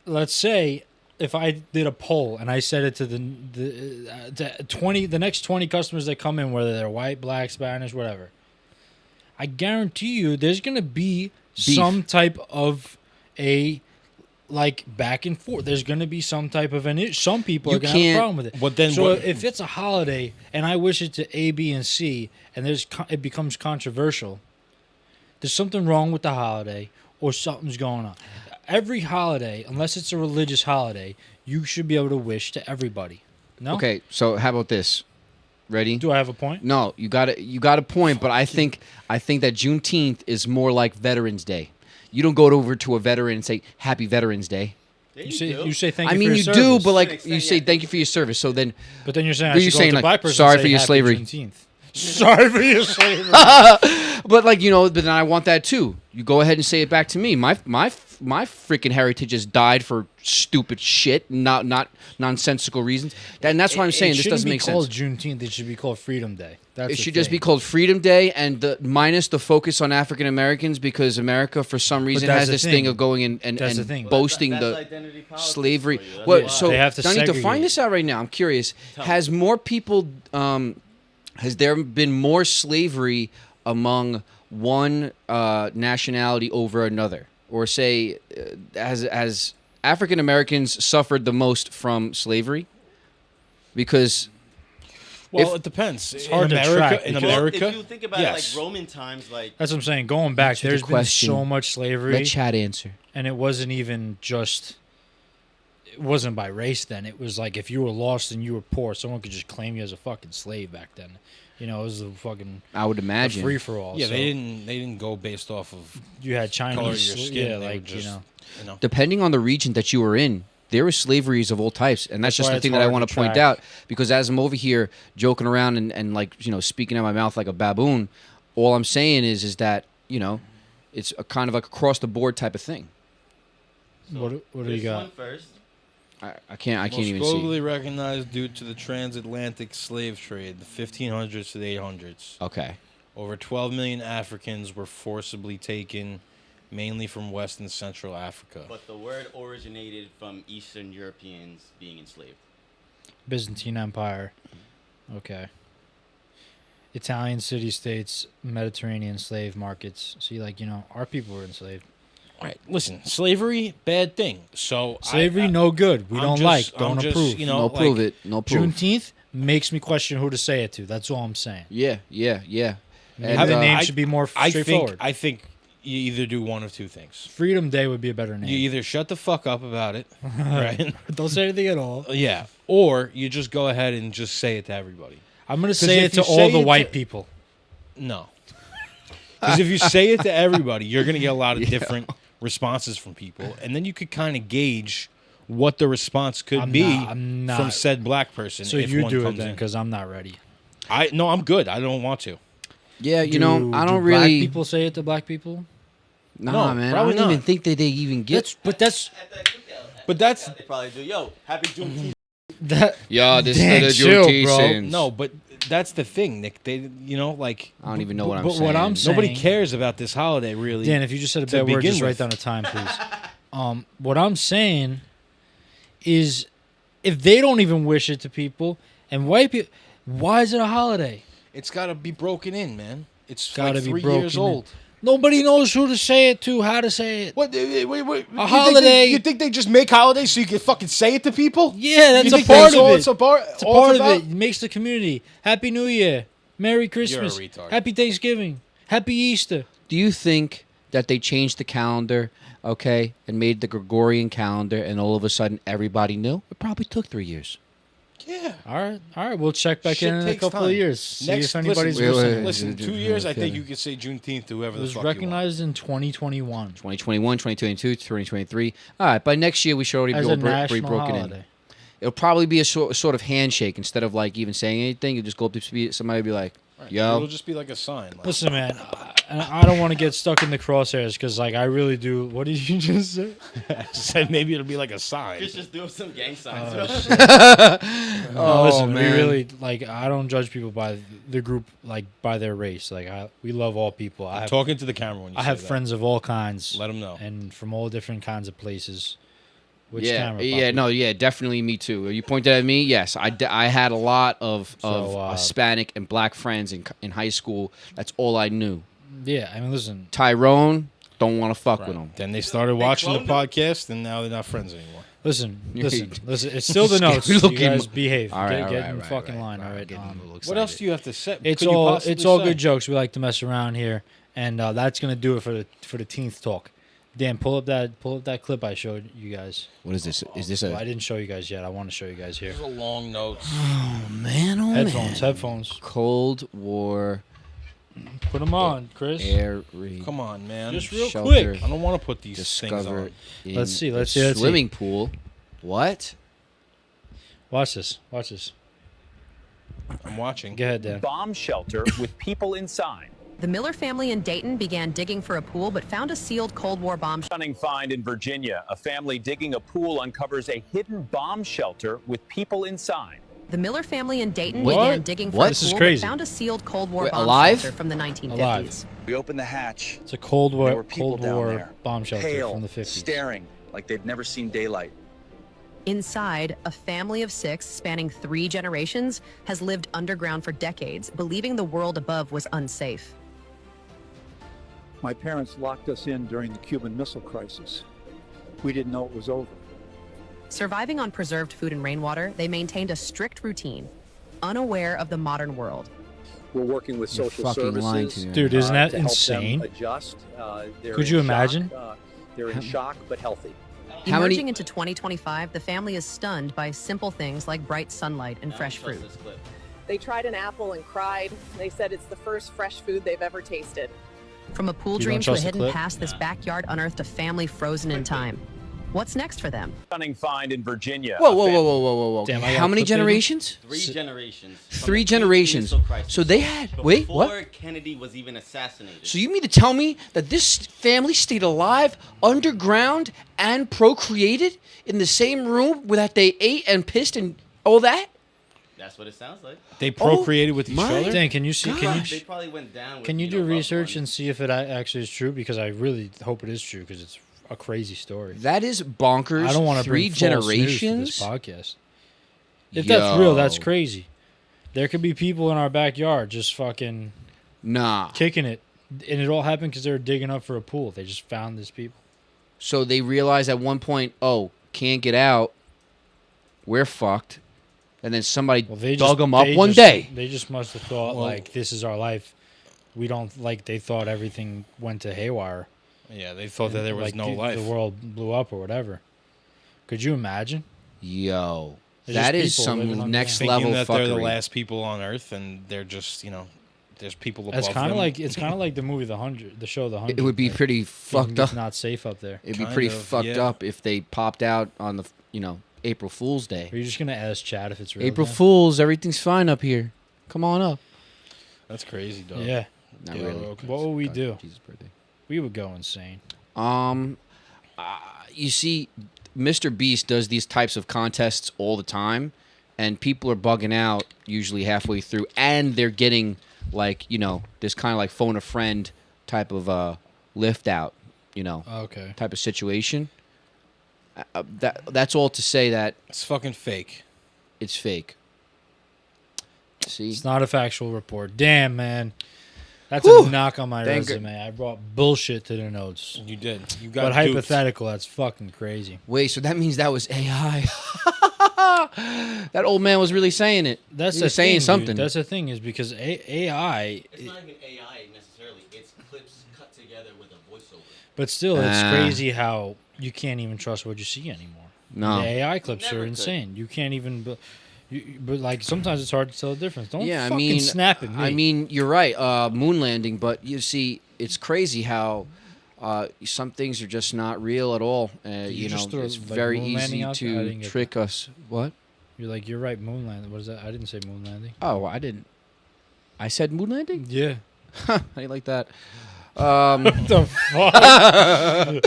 Let's say if I did a poll and I said it to the next 20 customers that come in, whether they're white, black, Spanish, whatever, I guarantee you there's gonna be some type of a back and forth. There's gonna be some type of an issue. Some people are gonna have a problem with it. But then so what- if it's a holiday and I wish it to A, B, and C, and it becomes controversial, there's something wrong with the holiday or something's going on. Every holiday, unless it's a religious holiday, you should be able to wish to everybody. No? Okay. So how about this? Ready? Do I have a point? No, you got a point, but I think that Juneteenth is more like Veterans Day. You don't go over to a veteran and say Happy Veterans Day. Yeah, You do. say thank you I for mean, your you service. do, but To an like extent, you say yeah. thank you for your service. So then, But then you're saying I You're should go saying, to like, black person sorry and say for your Happy slavery. Juneteenth. Sorry for your slavery. but but then I want that too. You go ahead and say it back to me. My freaking heritage has died for stupid shit, not nonsensical reasons. And that's why I'm saying this doesn't make It shouldn't sense. be called Juneteenth. It should be called Freedom Day. That's It the should just thing. be called Freedom Day and minus the focus on African Americans because America, for some reason, that's has the this thing. thing of going and That's the thing. boasting That's the identity politics slavery. for you. That's What? why. So They have to I need to segregate. find this out right now. I'm curious. Has more people? Has there been more slavery among one nationality over another, or say, has African Americans suffered the most from slavery? Because Well, it depends. It's hard to track In because- Well, America, if you think about yes. it, like Roman times, like That's what I'm saying. Going back, Answer the there's been question. so much slavery, let Chad answer. and it wasn't even just. It wasn't by race then. It was like if you were lost and you were poor, someone could just claim you as a fucking slave back then. You know, it was the fucking I would imagine. free for all. Yeah, so they didn't go based off of You had color of Chinese, your skin. yeah, They were like just, you know. Depending on the region that you were in, there were slaveries of all types, and that's That's just why the it's thing that I hard want to to point track. out. Because as I'm over here joking around and speaking out my mouth like a baboon, all I'm saying is that it's a kind of like across the board type of thing. What do you this got? one first. I can't Most even globally see. recognized due to the transatlantic slave trade, the 1500s to the 800s. Okay, Over 12 million Africans were forcibly taken, mainly from West and Central Africa. But the word originated from Eastern Europeans being enslaved. Byzantine Empire. Okay. Italian city-states, Mediterranean slave markets. See, our people were enslaved. All right, listen, slavery, bad thing. So Slavery, no good. We I'm don't just- like, I'm don't just, approve. you know, no prove like, it, no proof. Juneteenth makes me question who to say it to. That's all I'm saying. Yeah. Maybe And, the name I- should be more I straightforward. I think you either do one of two things. Freedom Day would be a better name. You either shut the fuck up about it, right? Don't say anything at all. Yeah, or you just go ahead and just say it to everybody. I'm going to say if it to you say all the it white to- people. No, because if you say it to everybody, you're gonna get a lot of different responses from people, and then you could kind of gauge what the response could I'm be not. from said black person. So if you one do it comes then, in. because I'm not ready. No, I'm good. I don't want to. Yeah, you know, I don't do really. Black people say it to black people. Nah, No, man. I probably don't even not. think that they even get. That's But that's They probably do. Yo, happy Juneteenth. that. Yeah, this Damn, is chill, the bro. no, but that's the thing, Nick. They, like, I don't even know what I'm But saying. what I'm saying- nobody cares about this holiday really. Dan, if you just said a to bad word, begin just write with. down a time, please. What I'm saying is, if they don't even wish it to people, and white people, why is it a holiday? It's got to be broken in, man. It's Gotta like be 3 broken years in. old. Nobody knows who to say it to, how to say it. What? Wait, A holiday. You think they just make holidays so you can fucking say it to people? Yeah, that's You a think part that's of all it. It's a part, It's a all part of about? it. It makes the community. Happy New Year. Merry Christmas. retard. Happy Thanksgiving. Happy Easter. Do you think that they changed the calendar, okay, and made the Gregorian calendar, and all of a sudden everybody knew? It probably took 3 years. Yeah. All right. We'll check back Shit in a takes couple time. of years. See Next, if anybody's wait, listening. Listen, 2 years, I Okay. think you could say Juneteenth to whoever It the was fuck you want. recognized in 2021 2021, 2022, 2023. All right, by next year we should already as be a be national broken in. holiday. It'll probably be a sort of handshake instead of like even saying anything. You just go up to somebody and be like, "Yo." It'll just be like a sign. Like, Listen, man, I don't want to get stuck in the crosshairs because, like, I really do. What did you just say? I said maybe it'll be like a sign. Chris just doing some gang signs. No, listen, man. we really like. I don't judge people by the group, like by their race. Like, we love all people. I have, Talking to the camera when you I say have that. friends of all kinds. Let 'em know. and from all different kinds of places. Which yeah, camera? yeah, Papi? no, yeah, definitely me too. You pointed at me. Yes, I had a lot of Hispanic and black friends in high school. That's all I knew. Yeah, I mean, listen. Tyrone, don't want to fuck with Right. him. Then they started watching the cloned podcast, and now they're not friends anymore. Listen. It's still the notes. You're You looking- guys behave. All right, Get in fucking line. All right. What else do you have to say? It's Could you all possibly it's all say? good jokes. We like to mess around here, and that's gonna do it for the teenth talk. Dan, pull up that clip I showed you guys. What is this? Is this Well, I a didn't show you guys yet. I want to show you guys here. Those are long notes. man? Oh Headphones. Cold War Put them on, Chris. air Come on, man. Just real shelter quick. I don't want to put these things discovered. on. in Let's see, the let's see. Swimming pool. What? Watch this. I'm watching. Go ahead, Dan. Bomb shelter with people inside. The Miller family in Dayton began digging for a pool but found a sealed Cold War bomb Stunning find in Virginia. A family digging a pool uncovers a hidden bomb shelter with people inside. The Miller family in Dayton What? began digging for What? a This is pool crazy. but found a sealed Cold War Wait, bomb alive? shelter from the 1950s. Alive. We opened the hatch. It's a Cold There War were people Cold down War there, bomb shelter pale, from the 50s. staring like they'd never seen daylight. Inside, a family of 6 spanning 3 generations has lived underground for decades, believing the world above was unsafe. My parents locked us in during the Cuban Missile Crisis. We didn't know it was over. Surviving on preserved food and rainwater, they maintained a strict routine, unaware of the modern world. We're working with You're social fucking lying services. to me. Dude, isn't that to help them insane? adjust. They're Could in you shock. imagine? They're in shock but healthy. How many- Emerging into 2025, the family is stunned by simple things like bright sunlight and fresh fruit. They tried an apple and cried. They said it's the first fresh food they've ever tasted. From a pool You dream don't to a trust the hidden clip? past, this backyard unearthed a family frozen in time. What's next for them? Stunning find in Virginia. Whoa, A whoa, fam- whoa, whoa, whoa, whoa, whoa. Damn, I got How a many clip, baby? generations? 3 generations. from 3 the Cuban generations. Missile Crisis. So they had But wait, before what? Kennedy was even assassinated. So you mean to tell me that this family stayed alive underground and procreated in the same room where that they ate and pissed and all that? That's what it sounds like. They procreated with each my- other. Dan, can you see? They probably went down. With, Can you do loved research ones. and see if it actually is true? Because I really hope it is true because it's a crazy story. That is bonkers. I don't want to 3 bring false news to generations. this podcast. If that's real, that's Yo. crazy. There could be people in our backyard just fucking Nah. kicking it, and it all happened because they were digging up for a pool. They just found these people. So they realized at one point, oh, can't get out. We're fucked. And then somebody Well, they dug just, them up they one just- day. They just must have thought Well- like this is our life. We don't like. They thought everything went to haywire. Yeah, they thought that there was like no the, life. The world blew up or whatever. Could you imagine? Yo. There's That just is people living some on next the Thinking level that fuckery. they're the last people on Earth, and they're just there's people above It's kind them. of like the movie the show The 100. It would be like, pretty fucked up. It's not safe up there. It'd be Kind pretty of, fucked yeah. up if they popped out on the April Fool's Day. Are you just gonna ask Chad if it's real? April Dan? Fools, everything's fine up here. Come on up. That's crazy, dog. Yeah. Not Yeah, really. okay. What would we do? Jesus' birthday. We would go insane. You see, Mr. Beast does these types of contests all the time, and people are bugging out usually halfway through, and they're getting this kind of like phone a friend type of lift out, Okay. type of situation. That's all to say that It's fucking fake. it's fake. See, It's not a factual report. Damn, man. That's Whew. a knock on my Thank resume. I brought bullshit to the notes. You did. You got But duped. hypothetical, that's fucking crazy. wait, so that means that was AI. That old man was really saying it. That's He the was saying thing, something. Dude. That's the thing is because AI, It's not even AI necessarily. It's clips cut together with a voiceover. but still, it's Ah. crazy how you can't even trust what you see anymore. No. The AI clips Never are could. insane. You can't even. But like sometimes it's hard to tell the difference. Don't Yeah, I fucking mean, snap at me. I mean, you're right. Moon landing, but you see, it's crazy how some things are just not real at all. you just throw, It's like, very moon landing easy out there? I didn't to get trick us. What? you're right. Moon landing. What is that? I didn't say moon landing. Oh, I didn't. I said moon landing. Yeah. How do you like that? What the fuck?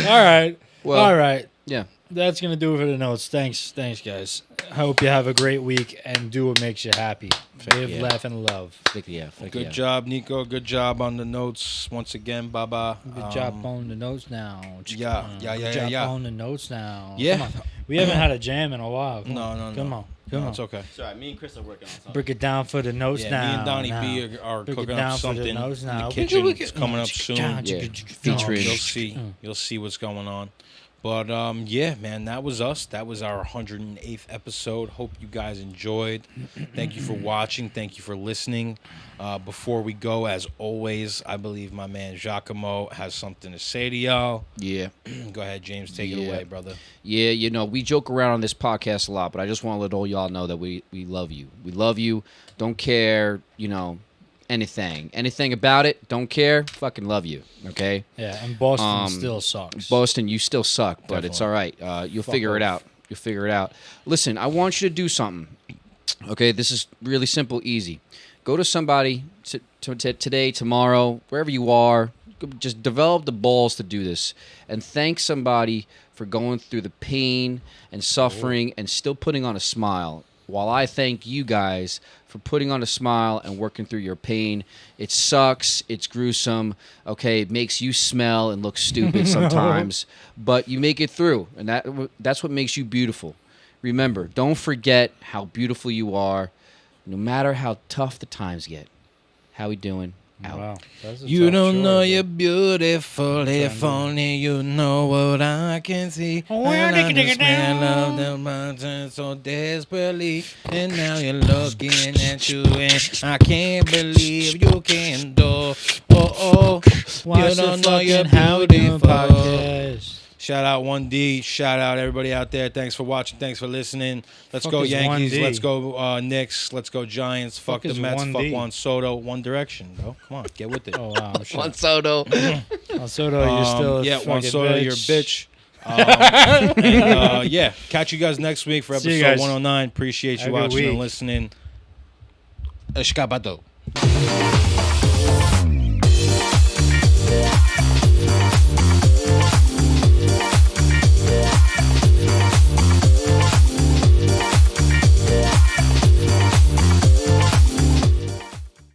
All right. Well, All right. yeah. That's gonna do it for the notes. Thanks, guys. I hope you have a great week and do what makes you happy. Live, yeah. laugh, and love. Good job, Nico. Good job on the notes once again, Baba. Good job on the notes now. yeah, Good job yeah. on the notes now. Yeah. Come on. We haven't had a jam in a while. Come No, on. no, no. Come on. No, Come on. it's okay. Sorry, me and Chris are working on something. Break it down for the notes Yeah, now. me and Donnie now. B are Break it cooking down up for the something in notes now. the kitchen. It's coming up soon. Yeah. You'll Featuring. see what's going on. But yeah, man, that was us. That was our 108th episode. Hope you guys enjoyed. Thank you for watching. Thank you for listening. Before we go, as always, I believe my man Giacomo has something to say to y'all. Yeah. Go ahead, James. Take it Yeah. away, brother. Yeah, we joke around on this podcast a lot, but I just want to let all y'all know that we love you. We love you. Don't care, anything about it. Don't care. Fucking love you. Okay. Yeah, and Boston still sucks. Boston, you still suck, but it's all right. You'll figure it out. You'll figure it out. Listen, I want you to do something. Okay, this is really simple, easy. Go to somebody today, tomorrow, wherever you are. Just develop the balls to do this, and thank somebody for going through the pain and suffering and still putting on a smile. While I thank you guys for putting on a smile and working through your pain. It sucks. It's gruesome. Okay, it makes you smell and look stupid sometimes, but you make it through, and that's what makes you beautiful. Remember, don't forget how beautiful you are, no matter how tough the times get. How we doing? Out. Wow. That's a You tough don't choice, know but- you're beautiful if only you know what I can see. And I just love the mountains so desperately, and now you're looking at you, and I can't believe you can do. Oh, Watch you don't the know you're fucking How We Doing beautiful. podcast. Shout out 1D. Shout out everybody out there. Thanks for watching. Thanks for listening. Let's Fuck go is Yankees. 1D? Let's go Knicks. Let's go Giants. Fuck Fuck the is Mets. 1D? Fuck Juan Soto. One Direction, bro. Come on, get with it. Oh wow, I'm sure. Juan Soto. Oh, Soto, you're still a yeah, fucking Juan Soto, bitch. you're a bitch. And, yeah, catch you guys next week for See you episode guys. 109. Appreciate you Have a good watching and week. listening. Escapado.